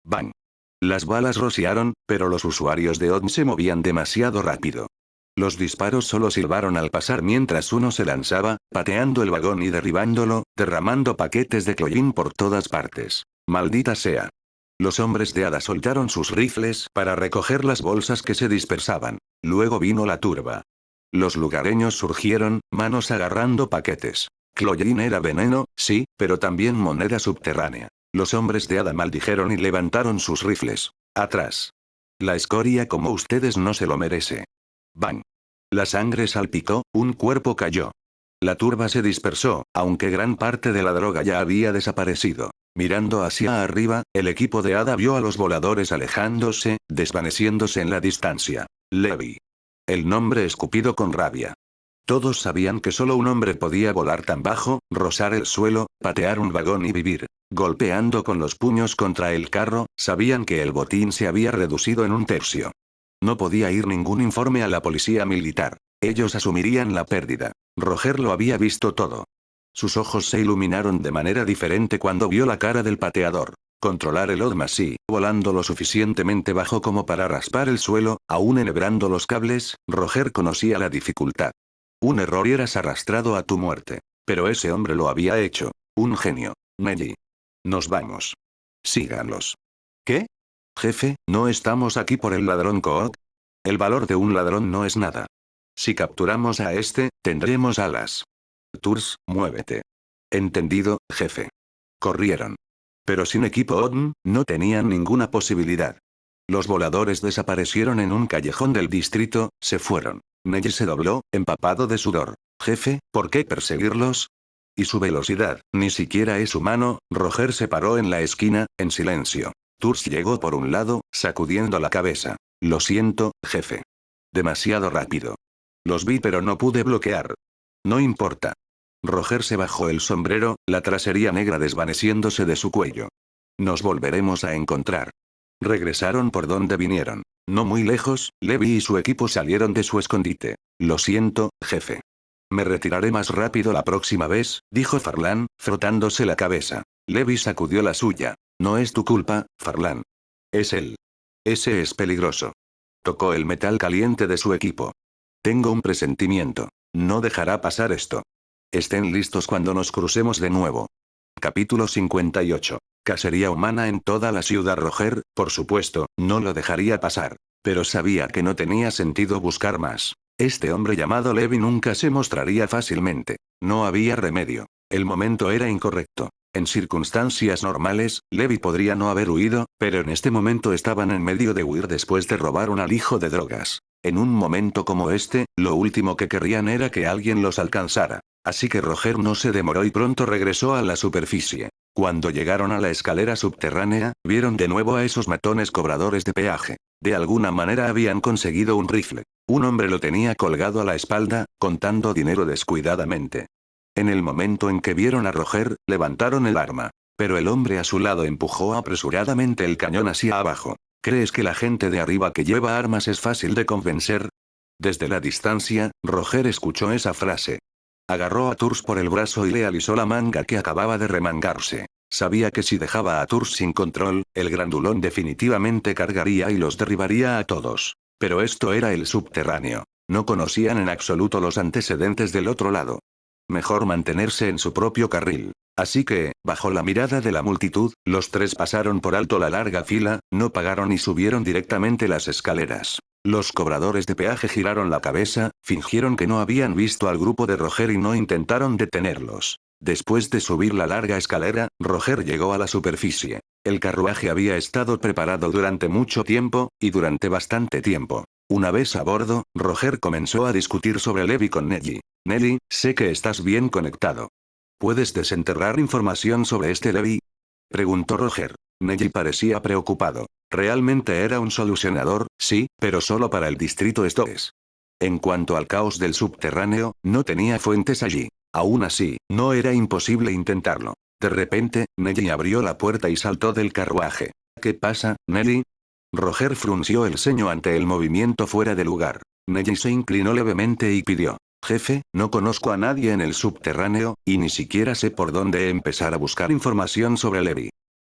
Bang. Las balas rociaron, pero los usuarios de Odin se movían demasiado rápido. Los disparos solo silbaron al pasar mientras uno se lanzaba, pateando el vagón y derribándolo, derramando paquetes de Cloyín por todas partes. Maldita sea. Los hombres de Hada soltaron sus rifles para recoger las bolsas que se dispersaban. Luego vino la turba. Los lugareños surgieron, manos agarrando paquetes. Cloyín era veneno, sí, pero también moneda subterránea. Los hombres de Hada maldijeron y levantaron sus rifles. Atrás. La escoria como ustedes no se lo merece. Bang. La sangre salpicó, un cuerpo cayó. La turba se dispersó, aunque gran parte de la droga ya había desaparecido. Mirando hacia arriba, el equipo de Hada vio a los voladores alejándose, desvaneciéndose en la distancia. Levi. El nombre escupido con rabia. Todos sabían que solo un hombre podía volar tan bajo, rozar el suelo, patear un vagón y vivir. Golpeando con los puños contra el carro, sabían que el botín se había reducido en un tercio. No podía ir ningún informe a la policía militar. Ellos asumirían la pérdida. Roger lo había visto todo. Sus ojos se iluminaron de manera diferente cuando vio la cara del pateador. Controlar el Odmasí, volando lo suficientemente bajo como para raspar el suelo, aún enhebrando los cables, Roger conocía la dificultad. Un error y eras arrastrado a tu muerte. Pero ese hombre lo había hecho. Un genio. Neji. Nos vamos. Síganlos. ¿Qué? Jefe, ¿no estamos aquí por el ladrón Kook? El valor de un ladrón no es nada. Si capturamos a este, tendremos alas. Turs, muévete. Entendido, jefe. Corrieron. Pero sin equipo Odin, no tenían ninguna posibilidad. Los voladores desaparecieron en un callejón del distrito, se fueron. Neji se dobló, empapado de sudor. Jefe, ¿por qué perseguirlos? Y su velocidad, ni siquiera es humano. Roger se paró en la esquina, en silencio. Turs llegó por un lado, sacudiendo la cabeza. Lo siento, jefe. Demasiado rápido. Los vi pero no pude bloquear. No importa. Roger se bajó el sombrero, la trasería negra desvaneciéndose de su cuello. Nos volveremos a encontrar. Regresaron por donde vinieron. No muy lejos, Levi y su equipo salieron de su escondite. Lo siento, jefe. Me retiraré más rápido la próxima vez, dijo Farlan, frotándose la cabeza. Levi sacudió la suya. No es tu culpa, Farlan. Es él. Ese es peligroso. Tocó el metal caliente de su equipo. Tengo un presentimiento. No dejará pasar esto. Estén listos cuando nos crucemos de nuevo. Capítulo 58. Cacería humana en toda la ciudad. Roger, por supuesto, no lo dejaría pasar. Pero sabía que no tenía sentido buscar más. Este hombre llamado Levi nunca se mostraría fácilmente. No había remedio. El momento era incorrecto. En circunstancias normales, Levi podría no haber huido, pero en este momento estaban en medio de huir después de robar un alijo de drogas. En un momento como este, lo último que querrían era que alguien los alcanzara. Así que Roger no se demoró y pronto regresó a la superficie. Cuando llegaron a la escalera subterránea, vieron de nuevo a esos matones cobradores de peaje. De alguna manera habían conseguido un rifle. Un hombre lo tenía colgado a la espalda, contando dinero descuidadamente. En el momento en que vieron a Roger, levantaron el arma. Pero el hombre a su lado empujó apresuradamente el cañón hacia abajo. ¿Crees que la gente de arriba que lleva armas es fácil de convencer? Desde la distancia, Roger escuchó esa frase. Agarró a Turs por el brazo y le alisó la manga que acababa de remangarse. Sabía que si dejaba a Turs sin control, el grandulón definitivamente cargaría y los derribaría a todos. Pero esto era el subterráneo. No conocían en absoluto los antecedentes del otro lado. Mejor mantenerse en su propio carril. Así que, bajo la mirada de la multitud, los tres pasaron por alto la larga fila, no pagaron y subieron directamente las escaleras. Los cobradores de peaje giraron la cabeza, fingieron que no habían visto al grupo de Roger y no intentaron detenerlos. Después de subir la larga escalera, Roger llegó a la superficie. El carruaje había estado preparado durante mucho tiempo, y durante bastante tiempo. Una vez a bordo, Roger comenzó a discutir sobre Levi con Nelly. Nelly, sé que estás bien conectado. ¿Puedes desenterrar información sobre este Levi? Preguntó Roger. Nelly parecía preocupado. Realmente era un solucionador, sí, pero solo para el distrito Stoes. En cuanto al caos del subterráneo, no tenía fuentes allí. Aún así, no era imposible intentarlo. De repente, Nelly abrió la puerta y saltó del carruaje. ¿Qué pasa, Nelly? Roger frunció el ceño ante el movimiento fuera de lugar. Nelly se inclinó levemente y pidió. Jefe, no conozco a nadie en el subterráneo, y ni siquiera sé por dónde empezar a buscar información sobre Levi.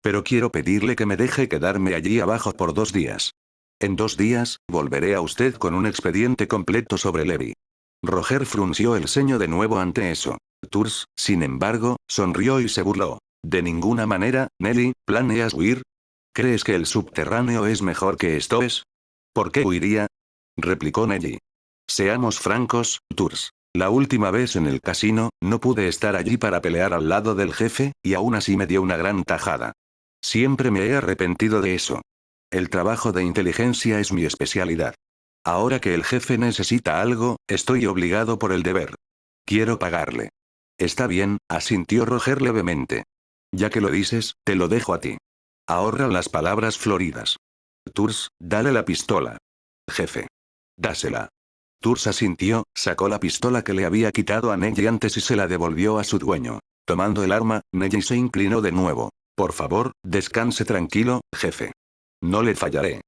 Pero quiero pedirle que me deje quedarme allí abajo por 2 días. En 2 días, volveré a usted con un expediente completo sobre Levi. Roger frunció el ceño de nuevo ante eso. Turs, sin embargo, sonrió y se burló. De ninguna manera, Nelly, ¿planeas huir? ¿Crees que el subterráneo es mejor que Stoes? ¿Por qué huiría? Replicó Nelly. Seamos francos, Turs. La última vez en el casino, no pude estar allí para pelear al lado del jefe, y aún así me dio una gran tajada. Siempre me he arrepentido de eso. El trabajo de inteligencia es mi especialidad. Ahora que el jefe necesita algo, estoy obligado por el deber. Quiero pagarle. Está bien, asintió Roger levemente. Ya que lo dices, te lo dejo a ti. Ahorra las palabras floridas. Turs, dale la pistola. Jefe. Dásela. Turs asintió, sacó la pistola que le había quitado a Nelly antes y se la devolvió a su dueño. Tomando el arma, Nelly se inclinó de nuevo. Por favor, descanse tranquilo, jefe. No le fallaré.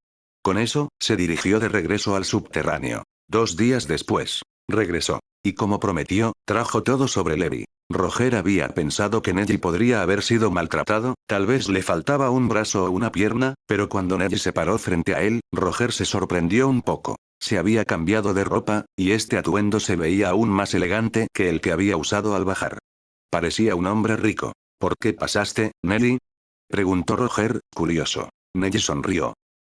Con eso, se dirigió de regreso al subterráneo. 2 días después, regresó. Y como prometió, trajo todo sobre Levi. Roger había pensado que Nelly podría haber sido maltratado, tal vez le faltaba un brazo o una pierna, pero cuando Nelly se paró frente a él, Roger se sorprendió un poco. Se había cambiado de ropa, y este atuendo se veía aún más elegante que el que había usado al bajar. Parecía un hombre rico. ¿Por qué pasaste, Nelly? Preguntó Roger, curioso. Nelly sonrió.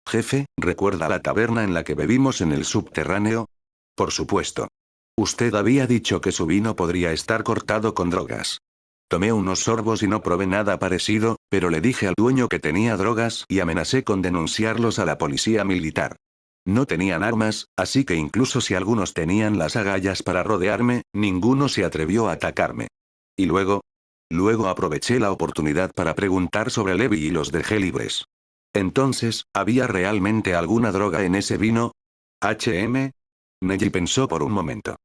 Jefe, ¿recuerda la taberna en la que bebimos en el subterráneo? Por supuesto. Usted había dicho que su vino podría estar cortado con drogas. Tomé unos sorbos y no probé nada parecido, pero le dije al dueño que tenía drogas y amenacé con denunciarlos a la policía militar. No tenían armas, así que incluso si algunos tenían las agallas para rodearme, ninguno se atrevió a atacarme. Y luego aproveché la oportunidad para preguntar sobre Levi y los dejé libres. Entonces, ¿había realmente alguna droga en ese vino? Neji pensó por un momento.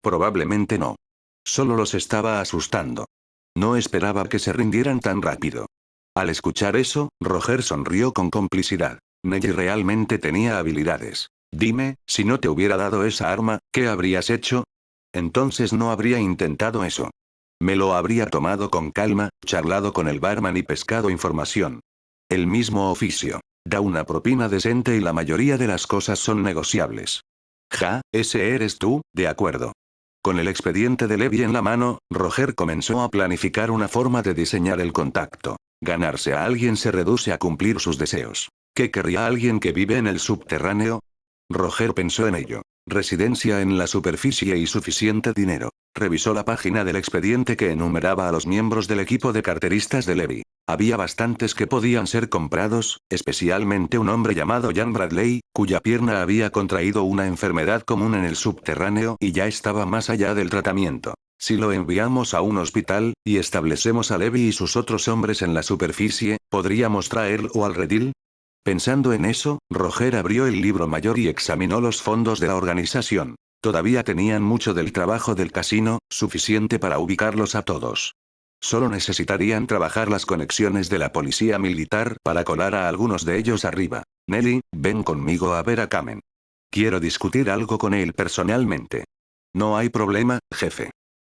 Probablemente no. Solo los estaba asustando. No esperaba que se rindieran tan rápido. Al escuchar eso, Roger sonrió con complicidad. Neji realmente tenía habilidades. Dime, si no te hubiera dado esa arma, ¿qué habrías hecho? Entonces no habría intentado eso. Me lo habría tomado con calma, charlado con el barman y pescado información. El mismo oficio. Da una propina decente y la mayoría de las cosas son negociables. Ja, ese eres tú, de acuerdo. Con el expediente de Levi en la mano, Roger comenzó a planificar una forma de diseñar el contacto. Ganarse a alguien se reduce a cumplir sus deseos. ¿Qué querría alguien que vive en el subterráneo? Roger pensó en ello. Residencia en la superficie y suficiente dinero. Revisó la página del expediente que enumeraba a los miembros del equipo de carteristas de Levi. Había bastantes que podían ser comprados, especialmente un hombre llamado Jan Bradley, cuya pierna había contraído una enfermedad común en el subterráneo y ya estaba más allá del tratamiento. Si lo enviamos a un hospital, y establecemos a Levi y sus otros hombres en la superficie, ¿podríamos traerlo al redil? Pensando en eso, Roger abrió el libro mayor y examinó los fondos de la organización. Todavía tenían mucho del trabajo del casino, suficiente para ubicarlos a todos. Solo necesitarían trabajar las conexiones de la policía militar para colar a algunos de ellos arriba. Nelly, ven conmigo a ver a Kamen. Quiero discutir algo con él personalmente. No hay problema, jefe.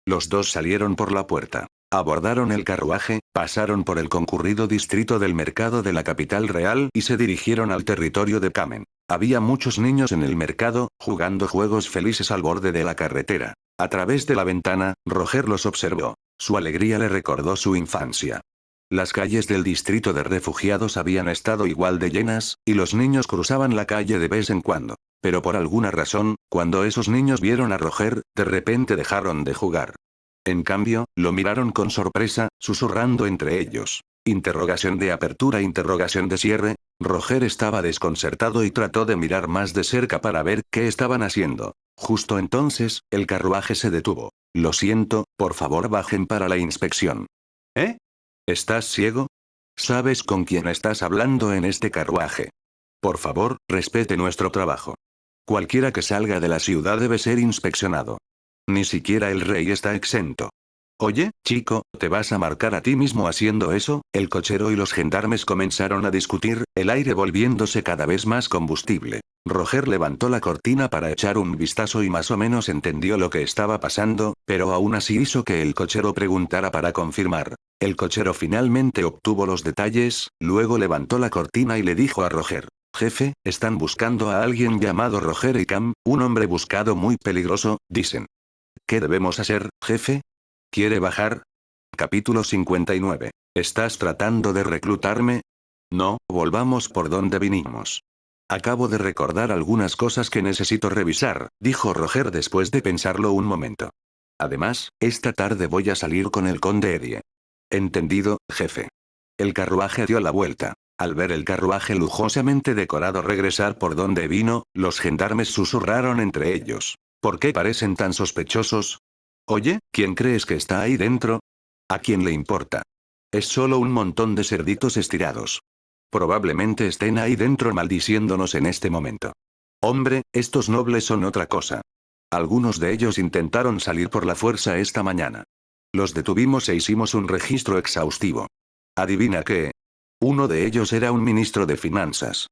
Los dos salieron por la puerta. Abordaron el carruaje, pasaron por el concurrido distrito del mercado de la capital real y se dirigieron al territorio de Kamen. Había muchos niños en el mercado, jugando juegos felices al borde de la carretera. A través de la ventana, Roger los observó. Su alegría le recordó su infancia. Las calles del distrito de refugiados habían estado igual de llenas, y los niños cruzaban la calle de vez en cuando. Pero por alguna razón, cuando esos niños vieron a Roger, de repente dejaron de jugar. En cambio, lo miraron con sorpresa, susurrando entre ellos. Interrogación de apertura, interrogación de cierre. Roger estaba desconcertado y trató de mirar más de cerca para ver qué estaban haciendo. Justo entonces, el carruaje se detuvo. Lo siento, por favor bajen para la inspección. ¿Eh? ¿Estás ciego? ¿Sabes con quién estás hablando en este carruaje? Por favor, respete nuestro trabajo. Cualquiera que salga de la ciudad debe ser inspeccionado. Ni siquiera el rey está exento. Oye, chico, ¿te vas a marcar a ti mismo haciendo eso? El cochero y los gendarmes comenzaron a discutir, el aire volviéndose cada vez más combustible. Roger levantó la cortina para echar un vistazo y más o menos entendió lo que estaba pasando, pero aún así hizo que el cochero preguntara para confirmar. El cochero finalmente obtuvo los detalles, luego levantó la cortina y le dijo a Roger. Jefe, están buscando a alguien llamado Roger Icam, un hombre buscado muy peligroso, dicen. ¿Qué debemos hacer, jefe? ¿Quiere bajar? Capítulo 59. ¿Estás tratando de reclutarme? No, volvamos por donde vinimos. Acabo de recordar algunas cosas que necesito revisar, dijo Roger después de pensarlo un momento. Además, esta tarde voy a salir con el conde Eddie. Entendido, jefe. El carruaje dio la vuelta. Al ver el carruaje lujosamente decorado regresar por donde vino, los gendarmes susurraron entre ellos. ¿Por qué parecen tan sospechosos? Oye, ¿quién crees que está ahí dentro? ¿A quién le importa? Es solo un montón de cerditos estirados. Probablemente estén ahí dentro maldiciéndonos en este momento. Hombre, estos nobles son otra cosa. Algunos de ellos intentaron salir por la fuerza esta mañana. Los detuvimos e hicimos un registro exhaustivo. ¿Adivina qué? Uno de ellos era un ministro de finanzas.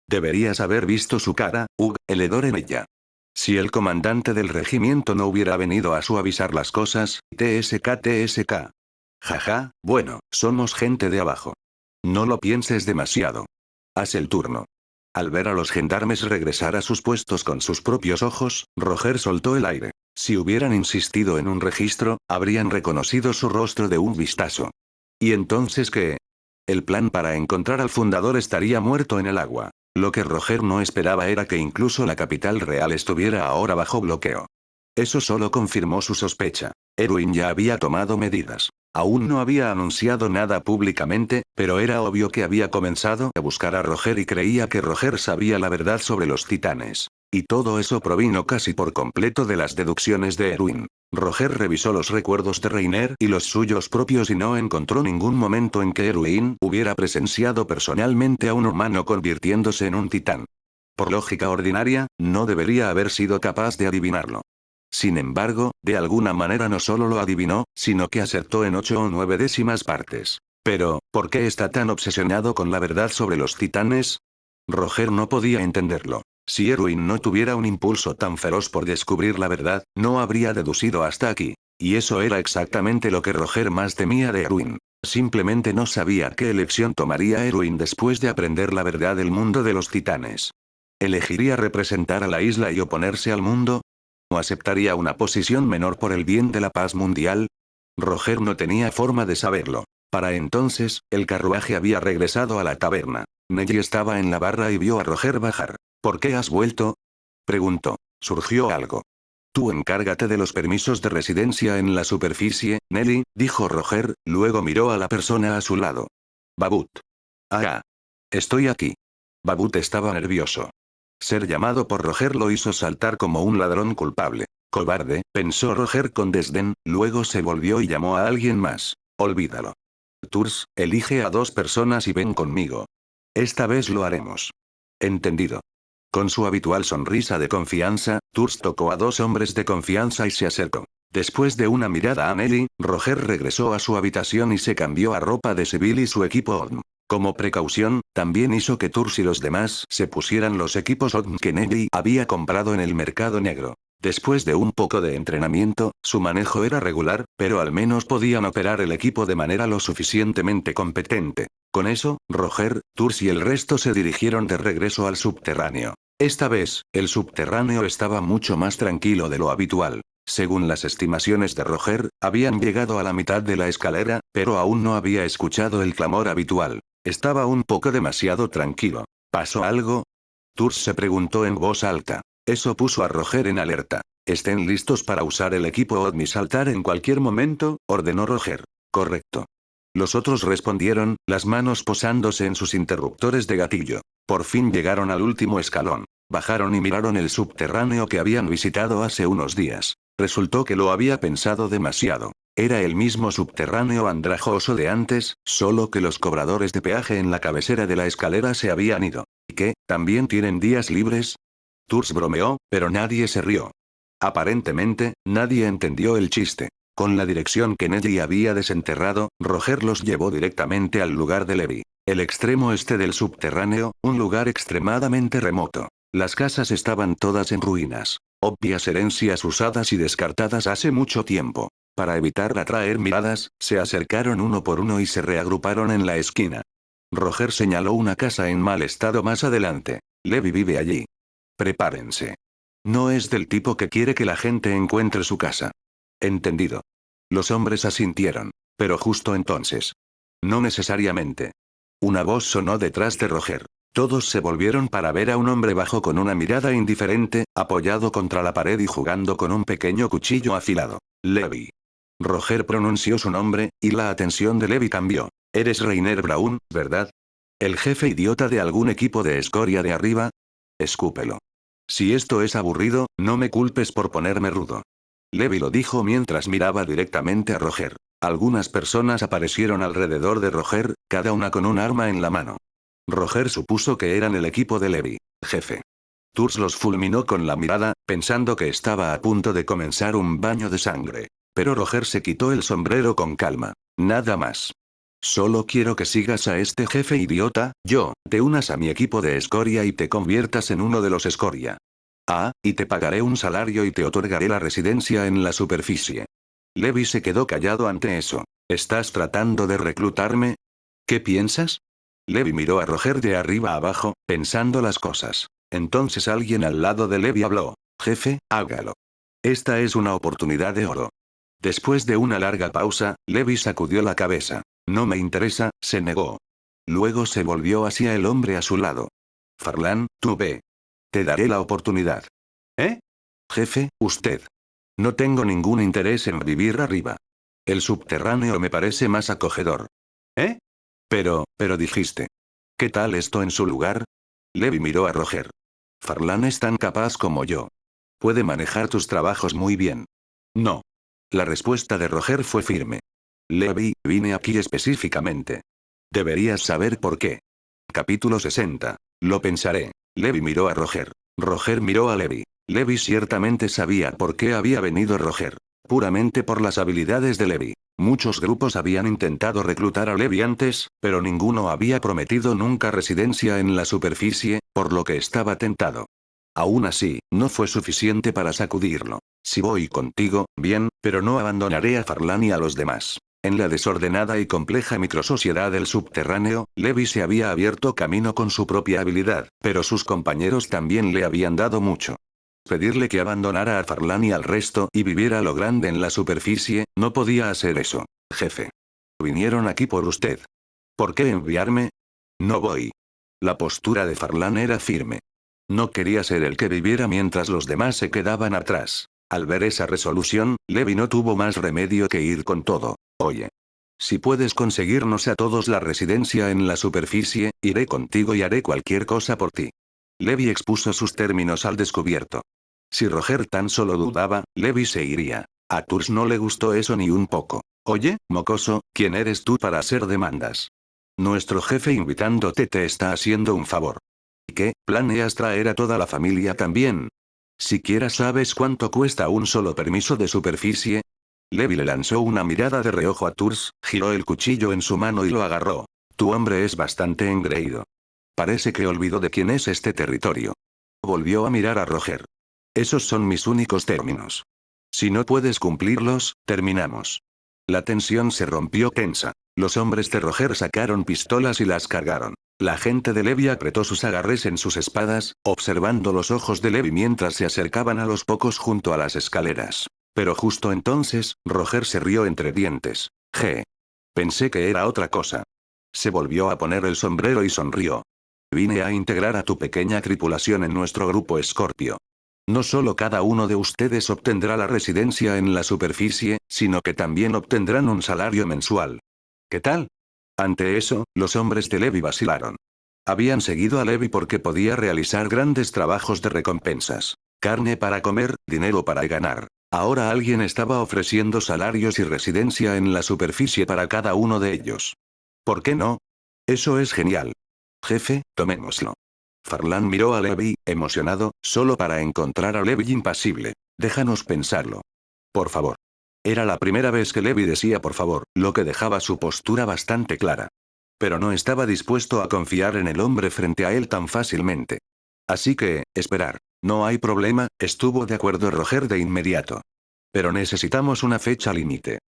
Deberías haber visto su cara, el hedor en ella. Si el comandante del regimiento no hubiera venido a suavizar las cosas, TSK. Jaja, bueno, somos gente de abajo. No lo pienses demasiado. Haz el turno. Al ver a los gendarmes regresar a sus puestos con sus propios ojos, Roger soltó el aire. Si hubieran insistido en un registro, habrían reconocido su rostro de un vistazo. ¿Y entonces qué? El plan para encontrar al fundador estaría muerto en el agua. Lo que Roger no esperaba era que incluso la capital real estuviera ahora bajo bloqueo. Eso solo confirmó su sospecha. Erwin ya había tomado medidas. Aún no había anunciado nada públicamente, pero era obvio que había comenzado a buscar a Roger y creía que Roger sabía la verdad sobre los titanes. Y todo eso provino casi por completo de las deducciones de Erwin. Roger revisó los recuerdos de Reiner y los suyos propios y no encontró ningún momento en que Erwin hubiera presenciado personalmente a un humano convirtiéndose en un titán. Por lógica ordinaria, no debería haber sido capaz de adivinarlo. Sin embargo, de alguna manera no solo lo adivinó, sino que acertó en 8 o 9 décimas partes. Pero, ¿por qué está tan obsesionado con la verdad sobre los titanes? Roger no podía entenderlo. Si Erwin no tuviera un impulso tan feroz por descubrir la verdad, no habría deducido hasta aquí. Y eso era exactamente lo que Roger más temía de Erwin. Simplemente no sabía qué elección tomaría Erwin después de aprender la verdad del mundo de los titanes. ¿Elegiría representar a la isla y oponerse al mundo? ¿O aceptaría una posición menor por el bien de la paz mundial? Roger no tenía forma de saberlo. Para entonces, el carruaje había regresado a la taberna. Nelly estaba en la barra y vio a Roger bajar. ¿Por qué has vuelto? Preguntó. Surgió algo. Tú encárgate de los permisos de residencia en la superficie, Nelly, dijo Roger, luego miró a la persona a su lado. Babut. Ah. Estoy aquí. Babut estaba nervioso. Ser llamado por Roger lo hizo saltar como un ladrón culpable. Cobarde, pensó Roger con desdén, luego se volvió y llamó a alguien más. Olvídalo. Turs, elige a 2 personas y ven conmigo. Esta vez lo haremos. Entendido. Con su habitual sonrisa de confianza, Turs tocó a 2 hombres de confianza y se acercó. Después de una mirada a Nelly, Roger regresó a su habitación y se cambió a ropa de civil y su equipo ODM. Como precaución, también hizo que Turs y los demás se pusieran los equipos ODM que Nelly había comprado en el mercado negro. Después de un poco de entrenamiento, su manejo era regular, pero al menos podían operar el equipo de manera lo suficientemente competente. Con eso, Roger, Turs y el resto se dirigieron de regreso al subterráneo. Esta vez, el subterráneo estaba mucho más tranquilo de lo habitual. Según las estimaciones de Roger, habían llegado a la mitad de la escalera, pero aún no había escuchado el clamor habitual. Estaba un poco demasiado tranquilo. ¿Pasó algo? Turs se preguntó en voz alta. Eso puso a Roger en alerta. Estén listos para usar el equipo ODM y saltar en cualquier momento, ordenó Roger. Correcto. Los otros respondieron, las manos posándose en sus interruptores de gatillo. Por fin llegaron al último escalón. Bajaron y miraron el subterráneo que habían visitado hace unos días. Resultó que lo había pensado demasiado. Era el mismo subterráneo andrajoso de antes, solo que los cobradores de peaje en la cabecera de la escalera se habían ido. ¿Y qué? ¿También tienen días libres? Turs bromeó, pero nadie se rió. Aparentemente, nadie entendió el chiste. Con la dirección que Nelly había desenterrado, Roger los llevó directamente al lugar de Levi. El extremo este del subterráneo, un lugar extremadamente remoto. Las casas estaban todas en ruinas. Obvias herencias usadas y descartadas hace mucho tiempo. Para evitar atraer miradas, se acercaron uno por uno y se reagruparon en la esquina. Roger señaló una casa en mal estado más adelante. Levi vive allí. Prepárense. No es del tipo que quiere que la gente encuentre su casa. Entendido. Los hombres asintieron. Pero justo entonces. No necesariamente. Una voz sonó detrás de Roger. Todos se volvieron para ver a un hombre bajo con una mirada indiferente, apoyado contra la pared y jugando con un pequeño cuchillo afilado. Levi. Roger pronunció su nombre, y la atención de Levi cambió. Eres Reiner Braun, ¿verdad? ¿El jefe idiota de algún equipo de escoria de arriba? Escúpelo. Si esto es aburrido, no me culpes por ponerme rudo. Levi lo dijo mientras miraba directamente a Roger. Algunas personas aparecieron alrededor de Roger, cada una con un arma en la mano. Roger supuso que eran el equipo de Levi. Jefe. Turs los fulminó con la mirada, pensando que estaba a punto de comenzar un baño de sangre. Pero Roger se quitó el sombrero con calma. Nada más. Solo quiero que sigas a este jefe idiota, te unas a mi equipo de escoria y te conviertas en uno de los escoria. Ah, y te pagaré un salario y te otorgaré la residencia en la superficie. Levi se quedó callado ante eso. ¿Estás tratando de reclutarme? ¿Qué piensas? Levi miró a Roger de arriba a abajo, pensando las cosas. Entonces alguien al lado de Levi habló. Jefe, hágalo. Esta es una oportunidad de oro. Después de una larga pausa, Levi sacudió la cabeza. No me interesa, se negó. Luego se volvió hacia el hombre a su lado. Farlan, tú ve. Te daré la oportunidad. ¿Eh? Jefe, usted. No tengo ningún interés en vivir arriba. El subterráneo me parece más acogedor. ¿Eh? Pero dijiste. ¿Qué tal esto en su lugar? Levi miró a Roger. Farlan es tan capaz como yo. Puede manejar tus trabajos muy bien. No. La respuesta de Roger fue firme. Levi, vine aquí específicamente. Deberías saber por qué. Capítulo 60. Lo pensaré. Levi miró a Roger. Roger miró a Levi. Levi ciertamente sabía por qué había venido Roger. Puramente por las habilidades de Levi. Muchos grupos habían intentado reclutar a Levi antes, pero ninguno había prometido nunca residencia en la superficie, por lo que estaba tentado. Aún así, no fue suficiente para sacudirlo. Si voy contigo, bien, pero no abandonaré a Farlan y a los demás. En la desordenada y compleja microsociedad del subterráneo, Levi se había abierto camino con su propia habilidad, pero sus compañeros también le habían dado mucho. Pedirle que abandonara a Farlan y al resto y viviera a lo grande en la superficie, no podía hacer eso. Jefe. Vinieron aquí por usted. ¿Por qué enviarme? No voy. La postura de Farlan era firme. No quería ser el que viviera mientras los demás se quedaban atrás. Al ver esa resolución, Levi no tuvo más remedio que ir con todo. Oye. Si puedes conseguirnos a todos la residencia en la superficie, iré contigo y haré cualquier cosa por ti. Levi expuso sus términos al descubierto. Si Roger tan solo dudaba, Levi se iría. A Turs no le gustó eso ni un poco. Oye, mocoso, ¿quién eres tú para hacer demandas? Nuestro jefe invitándote te está haciendo un favor. ¿Qué, planeas traer a toda la familia también? ¿Siquiera sabes cuánto cuesta un solo permiso de superficie? Levi le lanzó una mirada de reojo a Turs, giró el cuchillo en su mano y lo agarró. Tu hombre es bastante engreído. Parece que olvidó de quién es este territorio. Volvió a mirar a Roger. Esos son mis únicos términos. Si no puedes cumplirlos, terminamos. La tensión se rompió tensa. Los hombres de Roger sacaron pistolas y las cargaron. La gente de Levi apretó sus agarres en sus espadas, observando los ojos de Levi mientras se acercaban a los pocos junto a las escaleras. Pero justo entonces, Roger se rió entre dientes. Pensé que era otra cosa. Se volvió a poner el sombrero y sonrió. Vine a integrar a tu pequeña tripulación en nuestro grupo Escorpio. No solo cada uno de ustedes obtendrá la residencia en la superficie, sino que también obtendrán un salario mensual. ¿Qué tal? Ante eso, los hombres de Levi vacilaron. Habían seguido a Levi porque podía realizar grandes trabajos de recompensas. Carne para comer, dinero para ganar. Ahora alguien estaba ofreciendo salarios y residencia en la superficie para cada uno de ellos. ¿Por qué no? Eso es genial. Jefe, tomémoslo. Farlan miró a Levi, emocionado, solo para encontrar a Levi impasible. Déjanos pensarlo. Por favor. Era la primera vez que Levi decía por favor, lo que dejaba su postura bastante clara. Pero no estaba dispuesto a confiar en el hombre frente a él tan fácilmente. Así que, esperar. No hay problema, estuvo de acuerdo Roger de inmediato. Pero necesitamos una fecha límite.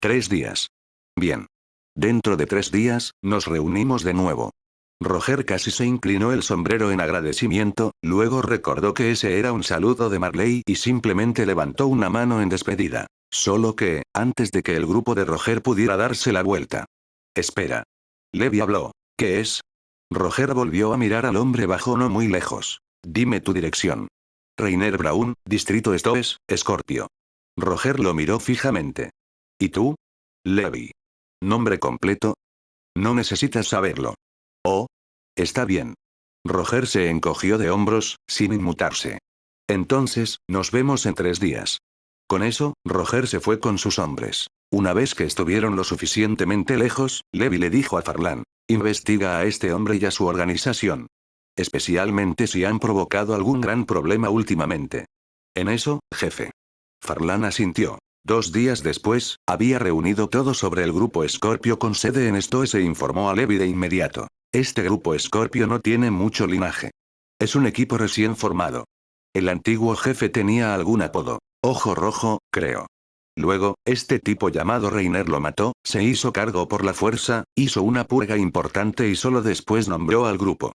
3 días. Bien. Dentro de 3 días, nos reunimos de nuevo. Roger casi se inclinó el sombrero en agradecimiento, luego recordó que ese era un saludo de Marley y simplemente levantó una mano en despedida. Solo que, antes de que el grupo de Roger pudiera darse la vuelta. Espera. Levi habló. ¿Qué es? Roger volvió a mirar al hombre bajo no muy lejos. Dime tu dirección. Rainer Braun, Distrito Stoes, Escorpio. Roger lo miró fijamente. ¿Y tú? Levi. ¿Nombre completo? No necesitas saberlo. Oh. Está bien. Roger se encogió de hombros, sin inmutarse. Entonces, nos vemos en 3 días. Con eso, Roger se fue con sus hombres. Una vez que estuvieron lo suficientemente lejos, Levi le dijo a Farlan. Investiga a este hombre y a su organización. Especialmente si han provocado algún gran problema últimamente. En eso, jefe. Farlan asintió. 2 días después, había reunido todo sobre el grupo Escorpio con sede en Stoes e informó a Levi de inmediato. Este grupo Escorpio no tiene mucho linaje. Es un equipo recién formado. El antiguo jefe tenía algún apodo. Ojo rojo, creo. Luego, este tipo llamado Reiner lo mató, se hizo cargo por la fuerza, hizo una purga importante y solo después nombró al grupo.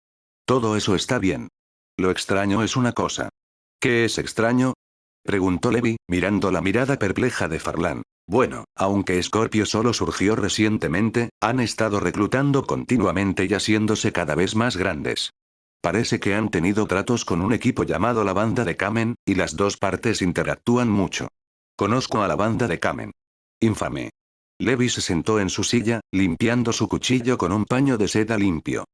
Todo eso está bien. Lo extraño es una cosa. ¿Qué es extraño? Preguntó Levi, mirando la mirada perpleja de Farlan. Bueno, aunque Scorpio solo surgió recientemente, han estado reclutando continuamente y haciéndose cada vez más grandes. Parece que han tenido tratos con un equipo llamado la Banda de Kamen, y las dos partes interactúan mucho. Conozco a la Banda de Kamen. Infame. Levi se sentó en su silla, limpiando su cuchillo con un paño de seda limpio.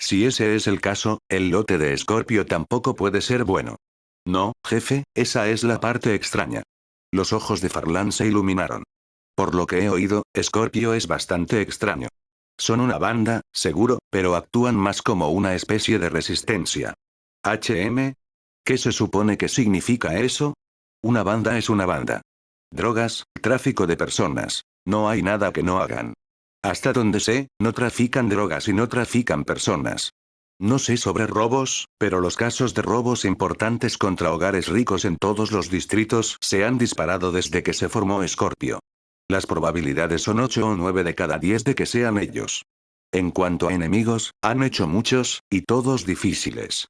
Si ese es el caso, el lote de Scorpio tampoco puede ser bueno. No, jefe, esa es la parte extraña. Los ojos de Farlan se iluminaron. Por lo que he oído, Scorpio es bastante extraño. Son una banda, seguro, pero actúan más como una especie de resistencia. ¿Qué se supone que significa eso? Una banda es una banda. Drogas, tráfico de personas. No hay nada que no hagan. Hasta donde sé, no trafican drogas y no trafican personas. No sé sobre robos, pero los casos de robos importantes contra hogares ricos en todos los distritos se han disparado desde que se formó Scorpio. Las probabilidades son 8 o 9 de cada 10 de que sean ellos. En cuanto a enemigos, han hecho muchos, y todos difíciles.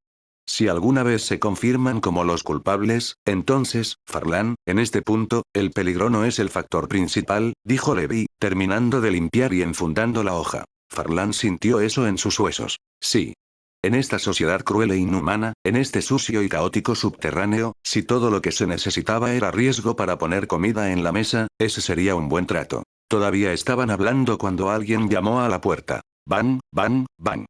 Si alguna vez se confirman como los culpables, entonces, Farlan, en este punto, el peligro no es el factor principal, dijo Levi, terminando de limpiar y enfundando la hoja. Farlan sintió eso en sus huesos. Sí. En esta sociedad cruel e inhumana, en este sucio y caótico subterráneo, si todo lo que se necesitaba era riesgo para poner comida en la mesa, ese sería un buen trato. Todavía estaban hablando cuando alguien llamó a la puerta. Bang, bang, bang.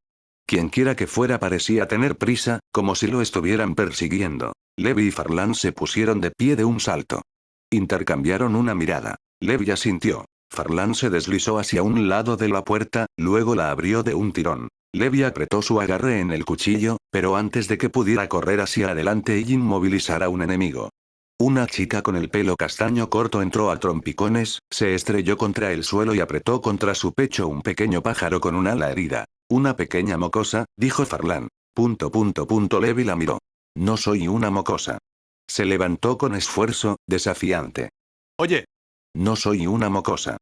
Quienquiera que fuera parecía tener prisa, como si lo estuvieran persiguiendo. Levi y Farlan se pusieron de pie de un salto. Intercambiaron una mirada. Levi asintió. Farlan se deslizó hacia un lado de la puerta, luego la abrió de un tirón. Levi apretó su agarre en el cuchillo, pero antes de que pudiera correr hacia adelante y inmovilizar a un enemigo. Una chica con el pelo castaño corto entró a trompicones, se estrelló contra el suelo y apretó contra su pecho un pequeño pájaro con un ala herida. Una pequeña mocosa, dijo Farlan. Levi la miró. No soy una mocosa. Se levantó con esfuerzo, desafiante. Oye. No soy una mocosa.